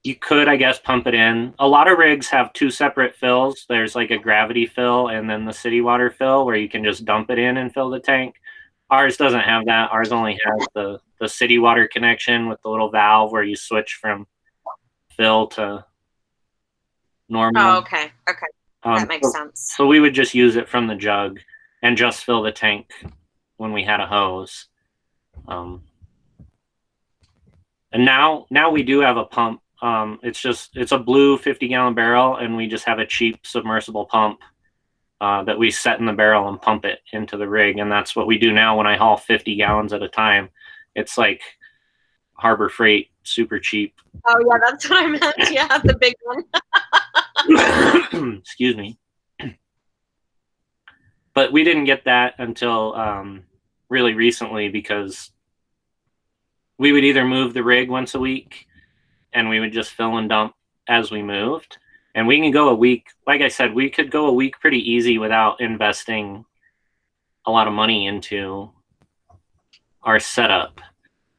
Speaker 1: You could, I guess, pump it in. A lot of rigs have 2 separate fills. There's a gravity fill and then the city water fill where you can just dump it in and fill the tank. Ours doesn't have that. Ours only has the city water connection with the little valve where you switch from fill to normal.
Speaker 2: Oh, okay. Okay. That makes sense.
Speaker 1: So we would just use it from the jug and just fill the tank when we had a hose. And now we do have a pump. It's a blue 50-gallon barrel, and we just have a cheap submersible pump that we set in the barrel and pump it into the rig. And that's what we do now when I haul 50 gallons at a time. It's like Harbor Freight, super cheap.
Speaker 2: Oh, yeah, that's what I meant. Yeah, the big one.
Speaker 1: Excuse me. But we didn't get that until really recently because we would either move the rig once a week, and we would just fill and dump as we moved. And we can go a week. Like I said, we could go a week pretty easy without investing a lot of money into our setup.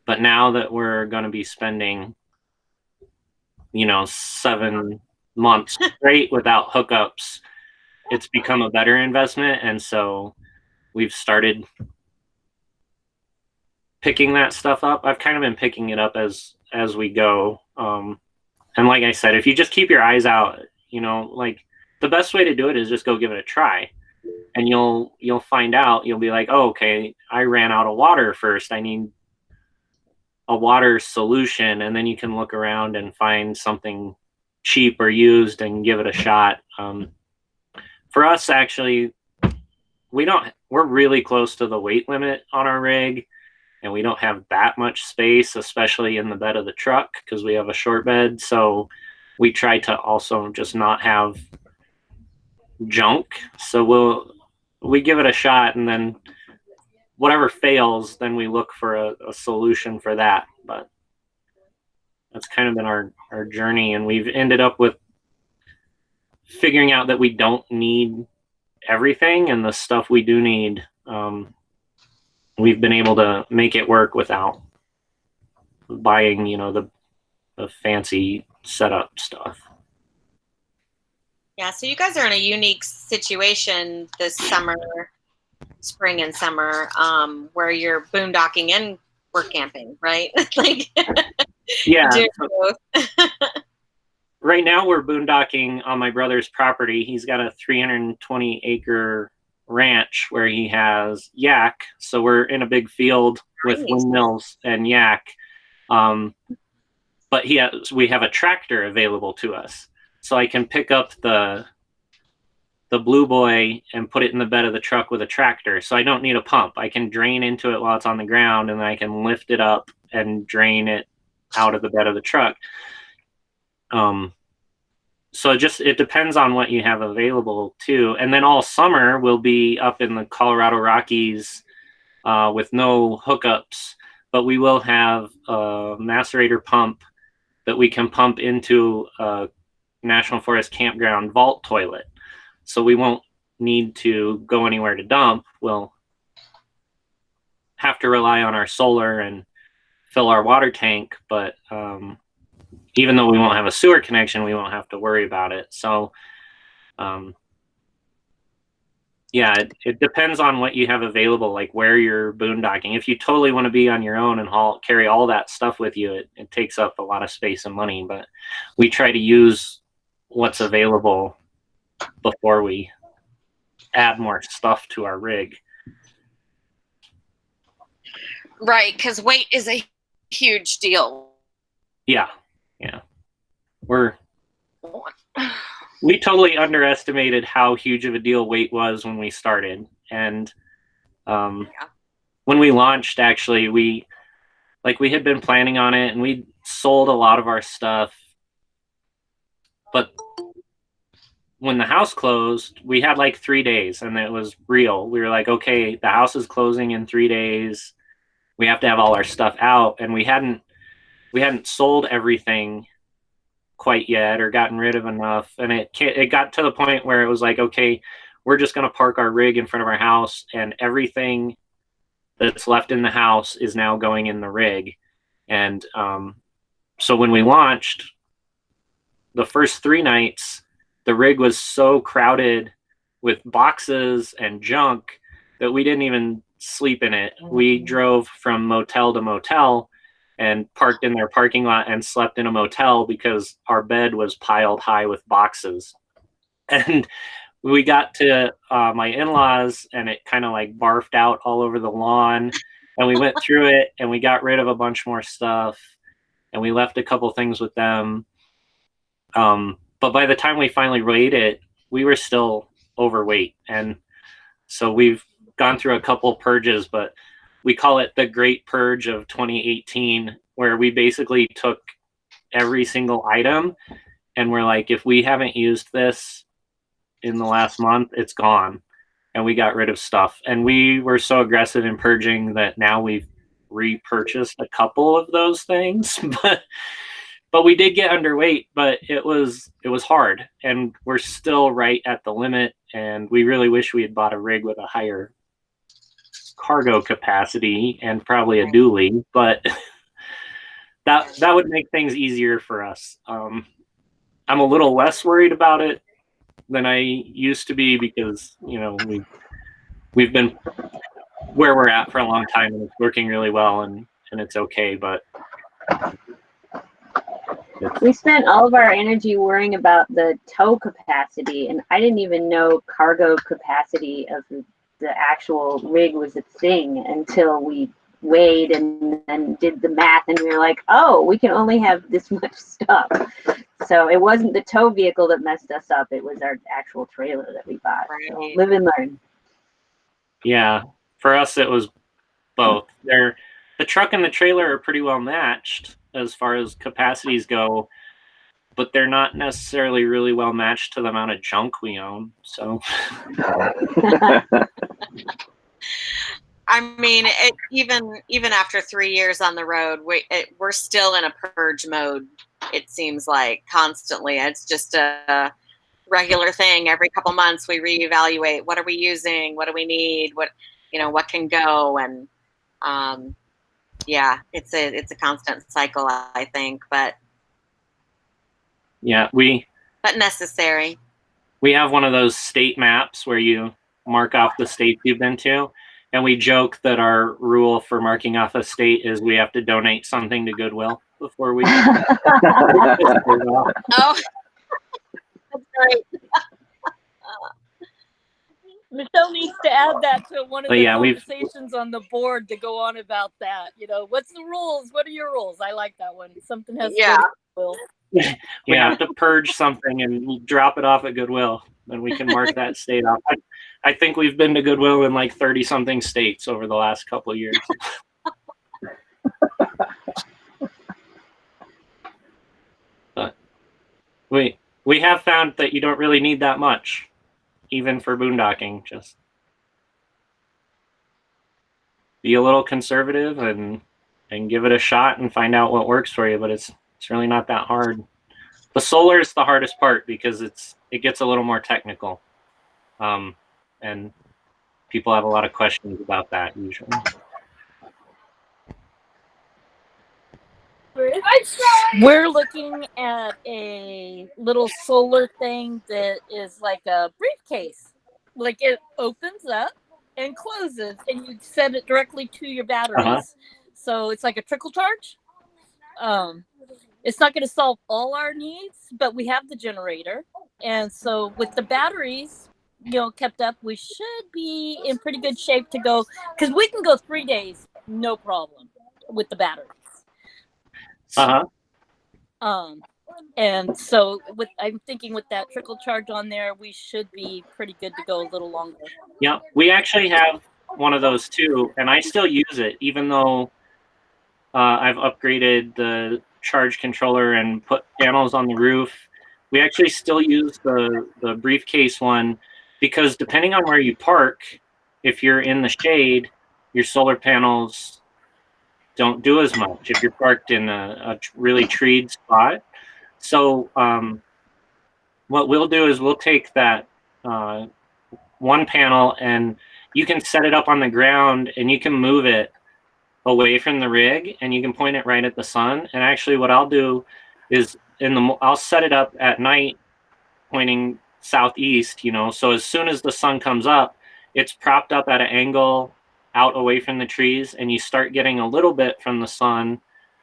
Speaker 1: But now that we're going to be spending, 7 months straight without hookups, it's become a better investment. And so we've started picking that stuff up. I've kind of been picking it up as we go. And like I said, if you just keep your eyes out, like the best way to do it is just go give it a try. And you'll find out, you'll be like, oh, okay, I ran out of water first. I need a water solution. And then you can look around and find something cheap or used and give it a shot. For us, actually, we're really close to the weight limit on our rig, and we don't have that much space, especially in the bed of the truck, because we have a short bed. So we try to also just not have junk. So we give it a shot, and then whatever fails, then we look for a solution for that. But that's kind of been our journey, and we've ended up with figuring out that we don't need everything, and the stuff we do need, we've been able to make it work without buying, the fancy setup stuff.
Speaker 2: Yeah, so you guys are in a unique situation this summer, spring and summer, where you're boondocking and we're camping, right? Like,
Speaker 1: yeah.
Speaker 2: Doing both.
Speaker 1: Right now we're boondocking on my brother's property. He's got a 320-acre ranch where he has yak. So we're in a big field with windmills and yak. But we have a tractor available to us. So I can pick up the Blue Boy and put it in the bed of the truck with a tractor. So I don't need a pump. I can drain into it while it's on the ground, and then I can lift it up and drain it out of the bed of the truck. So it depends on what you have available too. And then all summer we'll be up in the Colorado Rockies with no hookups, but we will have a macerator pump that we can pump into a National Forest campground vault toilet. So we won't need to go anywhere to dump. We'll have to rely on our solar and fill our water tank, but even though we won't have a sewer connection, we won't have to worry about it. So, yeah, it depends on what you have available, like where you're boondocking. If you totally want to be on your own and carry all that stuff with you, it takes up a lot of space and money. But we try to use what's available before we add more stuff to our rig.
Speaker 2: Right, because weight is a huge deal.
Speaker 1: Yeah. We totally underestimated how huge of a deal weight was when we started. And when we launched, actually, we had been planning on it, and we sold a lot of our stuff. But when the house closed, we had like 3 days, and it was real. We were like, okay, the house is closing in 3 days. We have to have all our stuff out. And we hadn't sold everything quite yet, or gotten rid of enough. And it got to the point where it was like, okay, we're just going to park our rig in front of our house, and everything that's left in the house is now going in the rig. And so when we launched, the first 3 nights, the rig was so crowded with boxes and junk that we didn't even sleep in it. We drove from motel to motel and parked in their parking lot and slept in a motel because our bed was piled high with boxes. And we got to my in-laws, and it kind of like barfed out all over the lawn. And we went through it, and we got rid of a bunch more stuff, and we left a couple things with them. But by the time we finally weighed it, we were still overweight. And so we've gone through a couple purges, but we call it the Great Purge of 2018, where we basically took every single item, and we're like, if we haven't used this in the last month, it's gone. And we got rid of stuff. And we were so aggressive in purging that now we've repurchased a couple of those things, but we did get underweight, but it was hard, and we're still right at the limit, and we really wish we had bought a rig with a higher cargo capacity and probably a dually, but that would make things easier for us. I'm a little less worried about it than I used to be because, you know, we've been where we're at for a long time and it's working really well and it's okay, but
Speaker 3: we spent all of our energy worrying about the tow capacity, and I didn't even know cargo capacity of the actual rig was a thing until we weighed and then did the math, and we were like, oh, we can only have this much stuff. So it wasn't the tow vehicle that messed us up, it was our actual trailer that we bought. So live and learn.
Speaker 1: Yeah, for us it was both. The truck and the trailer are pretty well matched as far as capacities go, but they're not necessarily really well matched to the amount of junk we own. So
Speaker 2: I mean, even after 3 years on the road, we're still in a purge mode. It seems like constantly. It's just a regular thing. Every couple months, we reevaluate. What are we using? What do we need? What can go? And yeah, it's a constant cycle, I think, but
Speaker 1: yeah,
Speaker 2: but necessary.
Speaker 1: We have one of those state maps where you mark off the states you've been to, and we joke that our rule for marking off a state is we have to donate something to Goodwill before we.
Speaker 2: Oh, that's great.
Speaker 8: Michelle needs to add that to one of
Speaker 1: But
Speaker 8: the
Speaker 1: yeah,
Speaker 8: conversations on the board to go on about that. You know, what's the rules? What are your rules? I like that one. Something has to go to Goodwill.
Speaker 1: We have to purge something and drop it off at Goodwill, and we can mark that state off. I think we've been to Goodwill in like 30-something states over the last couple of years. But we have found that you don't really need that much, even for boondocking. Just be a little conservative and give it a shot and find out what works for you. But it's really not that hard. The solar is the hardest part because it gets a little more technical, and people have a lot of questions about that usually.
Speaker 8: We're looking at a little solar thing that is like a briefcase. Like it opens up and closes, and you set it directly to your batteries. So it's like a trickle charge. It's not going to solve all our needs, but we have the generator. And so with the batteries, kept up, we should be in pretty good shape to go, because we can go 3 days, no problem with the batteries. And so I'm thinking with that trickle charge on there, we should be pretty good to go a little longer.
Speaker 1: Yeah, we actually have one of those too, and I still use it, even though I've upgraded the charge controller and put panels on the roof. We actually still use the briefcase one because depending on where you park, if you're in the shade, your solar panels don't do as much if you're parked in a really treed spot. So what we'll do is we'll take that one panel, and you can set it up on the ground and you can move it away from the rig, and you can point it right at the sun. And actually what I'll do is I'll set it up at night pointing southeast, so as soon as the sun comes up, it's propped up at an angle out away from the trees, and you start getting a little bit from the sun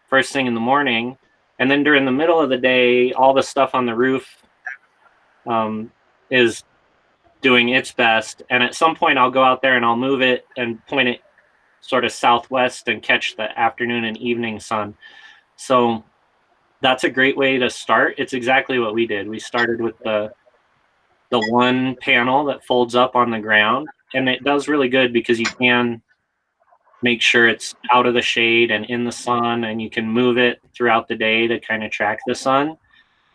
Speaker 1: first thing in the morning. And then during the middle of the day, all the stuff on the roof is doing its best. And at some point I'll go out there and I'll move it and point it sort of southwest and catch the afternoon and evening sun. So that's a great way to start. It's exactly what we did. We started with the one panel that folds up on the ground, and it does really good because you can make sure it's out of the shade and in the sun, and you can move it throughout the day to kind of track the sun.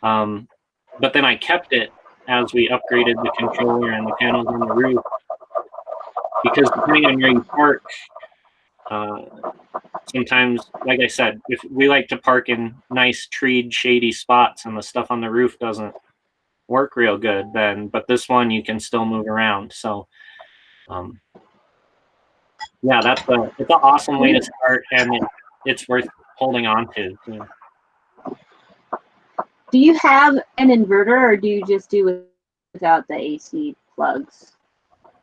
Speaker 1: But then I kept it as we upgraded the controller and the panels on the roof, because depending on where you park, sometimes, like I said, if we like to park in nice treed, shady spots and the stuff on the roof doesn't work real good, but this one you can still move around. So, yeah, it's an awesome way to start, and it's worth holding on to.
Speaker 3: Do you have an inverter, or do you just do without the AC plugs?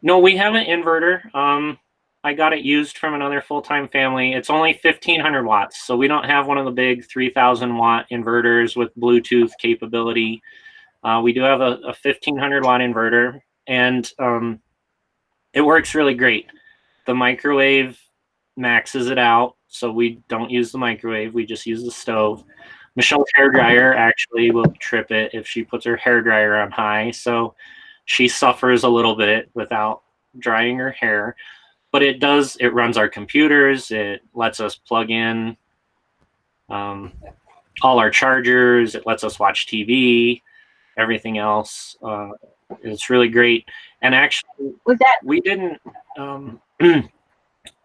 Speaker 1: No, we have an inverter. I got it used from another Fulltime family. It's only 1,500 watts, so we don't have one of the big 3,000 watt inverters with Bluetooth capability. We do have a 1,500 watt inverter, and it works really great. The microwave maxes it out, so we don't use the microwave. We just use the stove. Michelle's hairdryer actually will trip it if she puts her hairdryer on high, so she suffers a little bit without drying her hair. But it runs our computers. It lets us plug in all our chargers. It lets us watch TV, everything else. It's really great. And actually, we didn't,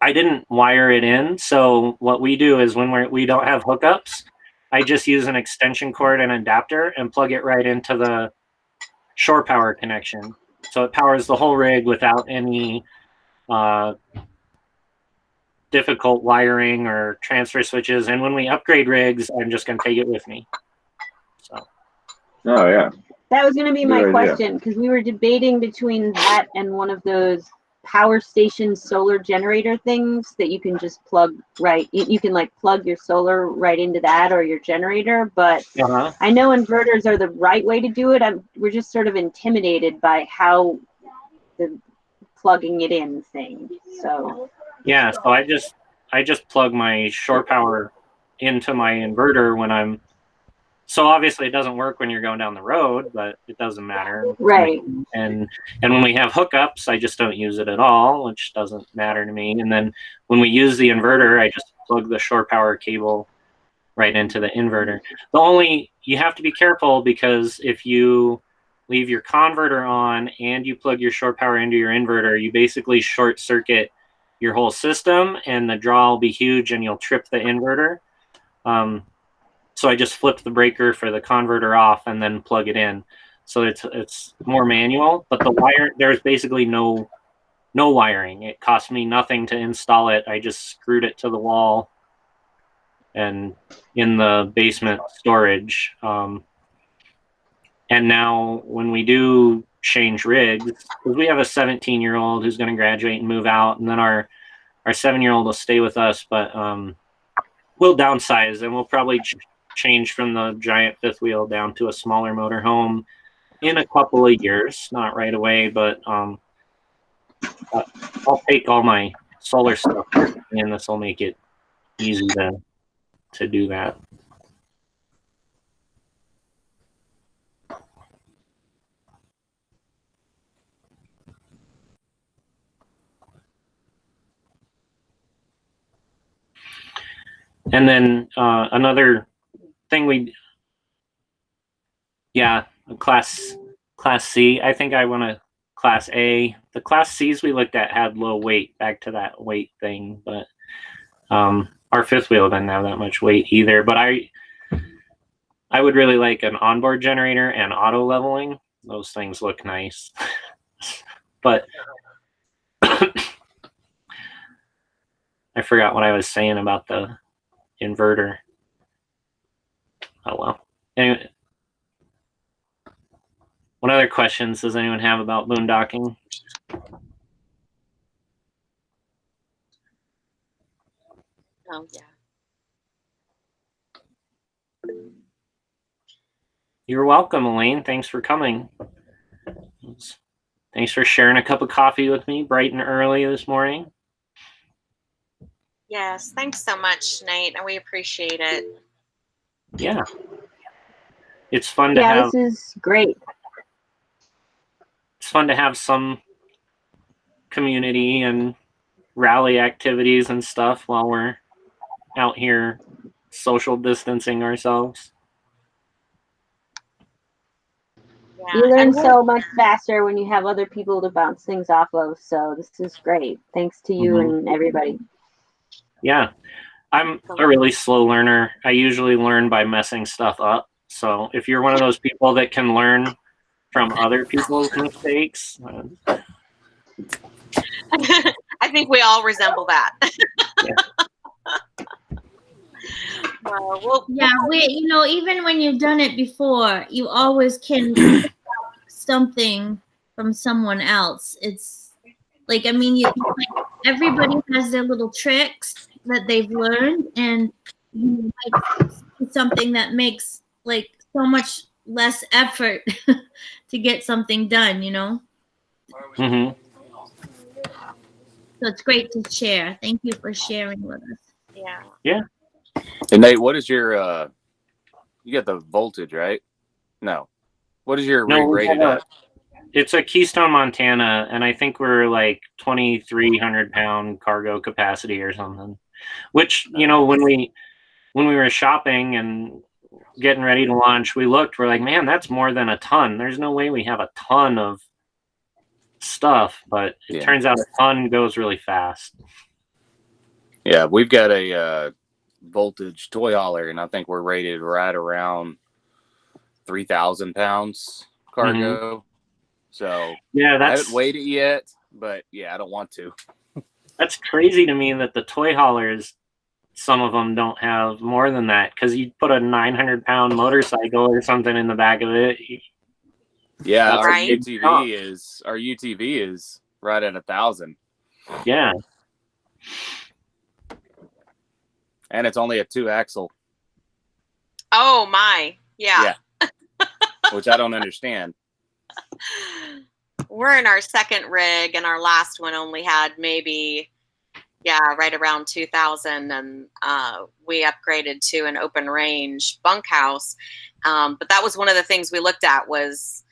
Speaker 1: I didn't wire it in. So what we do is when we don't have hookups, I just use an extension cord and adapter and plug it right into the shore power connection. So it powers the whole rig without any difficult wiring or transfer switches. And when we upgrade rigs, I'm just going to take it with me. So.
Speaker 9: Oh, yeah.
Speaker 3: That was going to be my
Speaker 9: Good idea.
Speaker 3: question, because we were debating between that and one of those power station solar generator things that you can just plug right. You can like plug your solar right into that or your generator. But I know inverters are the right way to do it. We're just sort of intimidated by how the plugging it in thing. So.
Speaker 1: Yeah, so I just plug my shore power into my inverter when I'm. So obviously it doesn't work when you're going down the road, but it doesn't matter.
Speaker 3: Right.
Speaker 1: And when we have hookups, I just don't use it at all, which doesn't matter to me. And then when we use the inverter, I just plug the shore power cable right into the inverter. You have to be careful, because if you leave your converter on and you plug your shore power into your inverter, you basically short circuit your whole system, and the draw will be huge and you'll trip the inverter. So I just flip the breaker for the converter off and then plug it in. So it's more manual, but there's basically no wiring. It cost me nothing to install it. I just screwed it to the wall and in the basement storage. And now when we do change rigs, because we have a 17-year-old who's going to graduate and move out, and then our 7-year-old will stay with us, but we'll downsize, and we'll probably change from the giant fifth wheel down to a smaller motorhome in a couple of years, not right away, but I'll take all my solar stuff with me, and this will make it easy to do that. And then another thing class C. I think I want a class A. The class C's we looked at had low weight, back to that weight thing, but our fifth wheel didn't have that much weight either. But I would really like an onboard generator and auto leveling. Those things look nice. But I forgot what I was saying about the inverter. Oh well. Anyway, what other questions does anyone have about boondocking?
Speaker 2: Oh yeah.
Speaker 1: You're welcome, Elaine. Thanks for coming. Thanks for sharing a cup of coffee with me bright and early this morning.
Speaker 2: Yes, thanks so much, Nate. We appreciate it.
Speaker 1: Yeah. It's fun to have.
Speaker 3: Yeah, this is great.
Speaker 1: It's fun to have some community and rally activities and stuff while we're out here social distancing ourselves.
Speaker 2: Yeah,
Speaker 3: You learn
Speaker 2: and
Speaker 3: so much faster when you have other people to bounce things off of. So this is great. Thanks to you and everybody.
Speaker 1: Yeah. I'm a really slow learner. I usually learn by messing stuff up. So if you're one of those people that can learn from other people's mistakes,
Speaker 2: I think we all resemble that.
Speaker 1: Yeah.
Speaker 4: Yeah, even when you've done it before, you always can pick up something from someone else. It's like, I mean, everybody has their little tricks that they've learned, and you might see something that makes like so much less effort to get something done,
Speaker 1: Mm-hmm.
Speaker 4: So it's great to share. Thank you for sharing with us.
Speaker 2: Yeah.
Speaker 1: Yeah.
Speaker 9: And Nate, what is your you got the voltage, right? No. What is your rig rated at?
Speaker 1: It's a Keystone, Montana, and I think we're like 2,300 pound cargo capacity or something. Which, when we were shopping and getting ready to launch, we're like, man, that's more than a ton. There's no way we have a ton of stuff, but it turns out a ton goes really fast.
Speaker 9: Yeah, we've got a voltage toy hauler, and I think we're rated right around 3,000 pounds cargo. Mm-hmm. So
Speaker 1: yeah,
Speaker 9: I haven't weighed it yet, but yeah, I don't want to.
Speaker 1: That's crazy to me that the toy haulers, some of them don't have more than that, because you put a 900 pound motorcycle or something in the back of it.
Speaker 9: Yeah, our UTV is right at 1,000.
Speaker 1: Yeah.
Speaker 9: And it's only a 2-axle.
Speaker 2: Oh my. Yeah.
Speaker 9: Which I don't understand.
Speaker 2: We're in our second rig, and our last one only had maybe, right around 2,000, and we upgraded to an open range bunkhouse. But that was one of the things we looked at was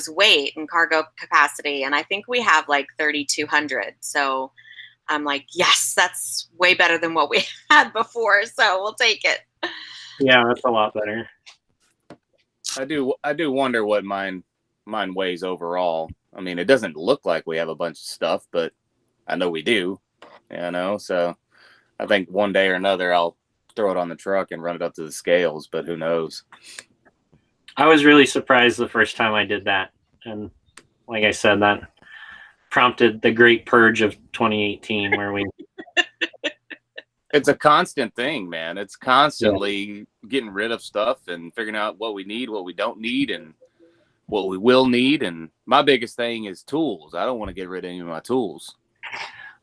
Speaker 2: weight and cargo capacity, and I think we have like 3,200. So I'm like, yes, that's way better than what we had before, so we'll take it.
Speaker 1: Yeah, that's a lot better.
Speaker 9: I do wonder what mine weighs overall. I mean, it doesn't look like we have a bunch of stuff, but I know we do, so I think one day or another I'll throw it on the truck and run it up to the scales, but who knows?
Speaker 1: I was really surprised the first time I did that, and like I said, that prompted the great purge of 2018, where we
Speaker 9: it's a constant thing, man. It's constantly getting rid of stuff and figuring out what we need, what we don't need, and what we will need. And my biggest thing is tools. I don't want to get rid of any of my tools.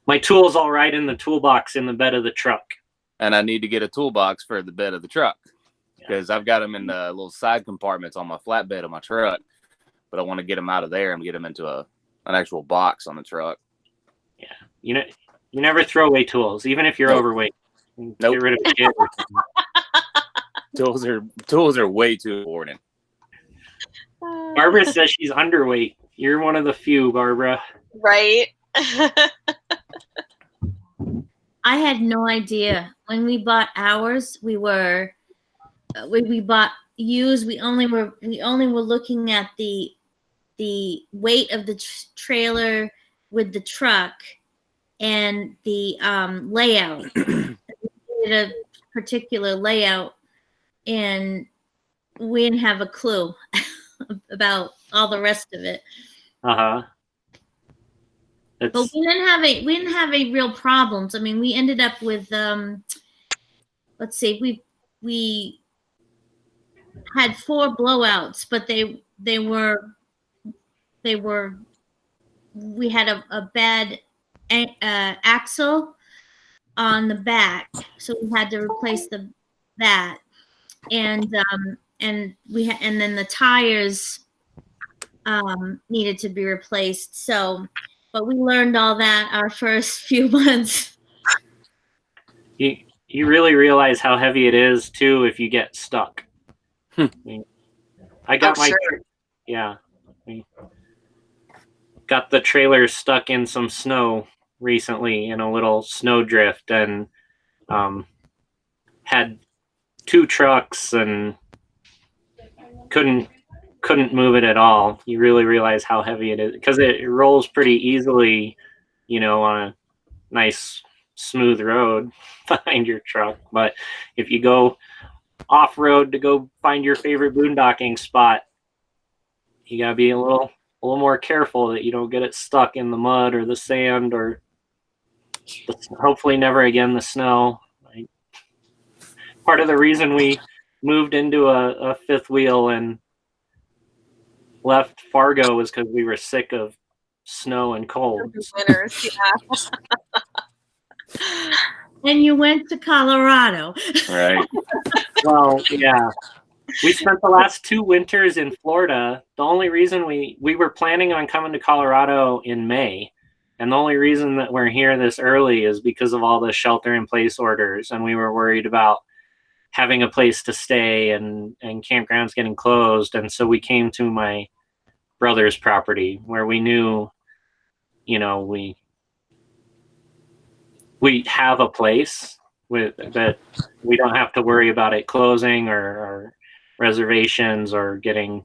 Speaker 1: My tools all right in the toolbox in the bed of the truck.
Speaker 9: And I need to get a toolbox for the bed of the truck, because I've got them in the little side compartments on my flatbed of my truck, but I want to get them out of there and get them into an actual box on the truck.
Speaker 1: Yeah. You never throw away tools, even if you're overweight. Get rid of it.
Speaker 9: Tools are way too important.
Speaker 1: Barbara says she's underweight. You're one of the few, Barbara.
Speaker 2: Right?
Speaker 4: I had no idea. When we bought ours, we bought used. We only were looking at the weight of the trailer with the truck and the layout. We did a particular layout, and we didn't have a clue about all the rest of it.
Speaker 1: Uh-huh.
Speaker 4: But we didn't have any real problems. I mean, we ended up with let's see, we had 4 blowouts, but we had a bad axle on the back, so we had to replace that, and then the tires needed to be replaced. So, but we learned all that our first few months.
Speaker 1: You really realize how heavy it is too if you get stuck. I got got the trailer stuck in some snow recently in a little snow drift, and had 2 trucks and couldn't move it at all. You really realize how heavy it is, because it rolls pretty easily, on a nice smooth road behind your truck. But if you go off road to go find your favorite boondocking spot, you gotta be a little more careful that you don't get it stuck in the mud or the sand or hopefully never again the snow. Part of the reason we moved into a fifth wheel and left Fargo was because we were sick of snow and cold.
Speaker 2: Winners, yeah.
Speaker 4: And you went to Colorado.
Speaker 9: Right.
Speaker 1: Well, yeah. We spent the last 2 winters in Florida. The only reason we were planning on coming to Colorado in May, and the only reason that we're here this early is because of all the shelter-in-place orders, and we were worried about having a place to stay and campgrounds getting closed, and so we came to my brother's property where we knew, we have a place that we don't have to worry about it closing or reservations or getting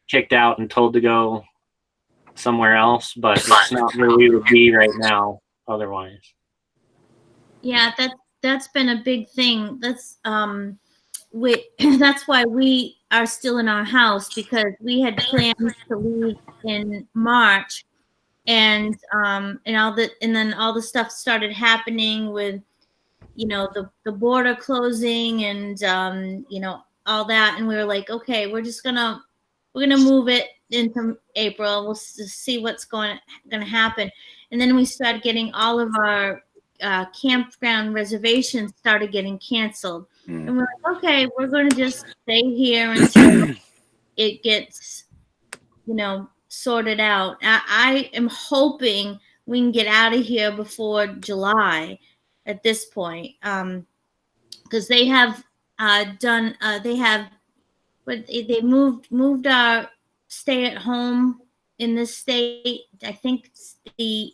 Speaker 1: kicked out and told to go somewhere else, but it's not where we would be right now otherwise.
Speaker 4: Yeah, that's been a big thing. That's that's why we are still in our house, because we had plans to leave in March, and then all the stuff started happening with the border closing and all that, and we were like, okay, we're gonna move it into April. We'll see what's going to happen. And then we started getting all of our campground reservations started getting canceled. And we're like, okay, we're going to just stay here until it gets, sorted out. I am hoping we can get out of here before July at this point, because they have they moved our stay at home in this state. I think it's the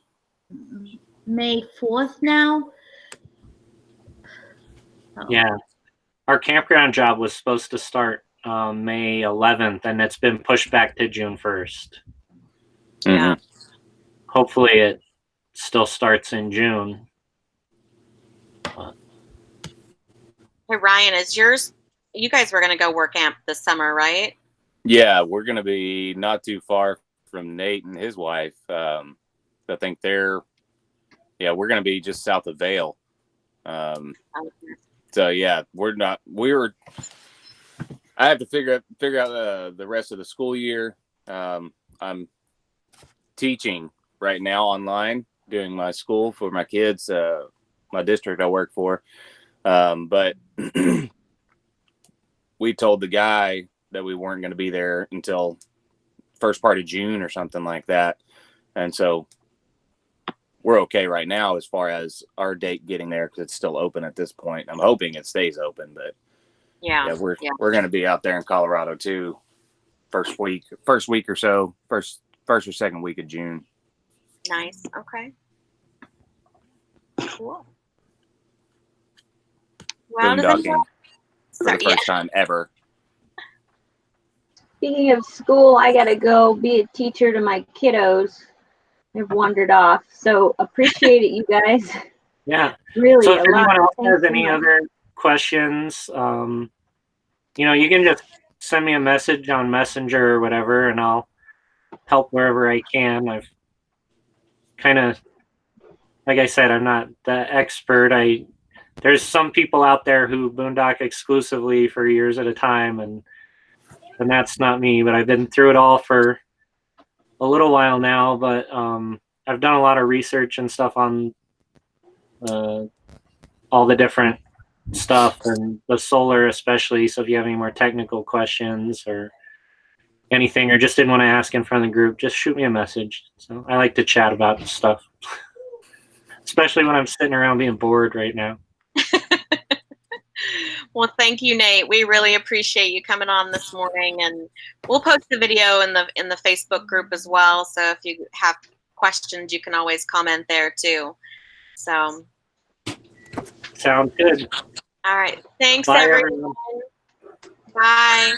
Speaker 4: May 4th now.
Speaker 1: Yeah. Our campground job was supposed to start May 11th, and it's been pushed back to June 1st.
Speaker 2: Yeah.
Speaker 1: Hopefully it still starts in June.
Speaker 2: Hey, Ryan, you guys were going to go work camp this summer, right?
Speaker 9: Yeah, we're going to be not too far from Nate and his wife. I think we're going to be just south of Vail. So yeah, I have to figure out the rest of the school year. I'm teaching right now online, doing my school for my kids, my district I work for. But we told the guy that we weren't going to be there until first part of June or something like that. And so we're okay right now as far as our date getting there, because it's still open at this point. I'm hoping it stays open, but we're going to be out there in Colorado too. First week or so, first or second week of June.
Speaker 2: Nice. Okay. Cool. Well,
Speaker 9: Boondocking for the first time ever.
Speaker 3: Speaking of school, I gotta go be a teacher to my kiddos. They've wandered off. So appreciate it, you guys.
Speaker 1: Yeah.
Speaker 3: Really.
Speaker 1: So if anyone else
Speaker 3: Thanks
Speaker 1: has
Speaker 3: so
Speaker 1: any
Speaker 3: much.
Speaker 1: other questions, you can just send me a message on Messenger or whatever, and I'll help wherever I can. I've kind of, like I said, I'm not the expert. There's some people out there who boondock exclusively for years at a time, and that's not me, but I've been through it all for a little while now. But I've done a lot of research and stuff on all the different stuff, and the solar especially. So if you have any more technical questions or anything, or just didn't want to ask in front of the group, just shoot me a message. So I like to chat about stuff, especially when I'm sitting around being bored right now.
Speaker 2: Well, thank you, Nate. We really appreciate you coming on this morning, and we'll post the video in the Facebook group as well. So if you have questions, you can always comment there too. So
Speaker 1: Sounds good.
Speaker 2: all right. Thanks,
Speaker 1: Bye,
Speaker 2: everyone. Bye.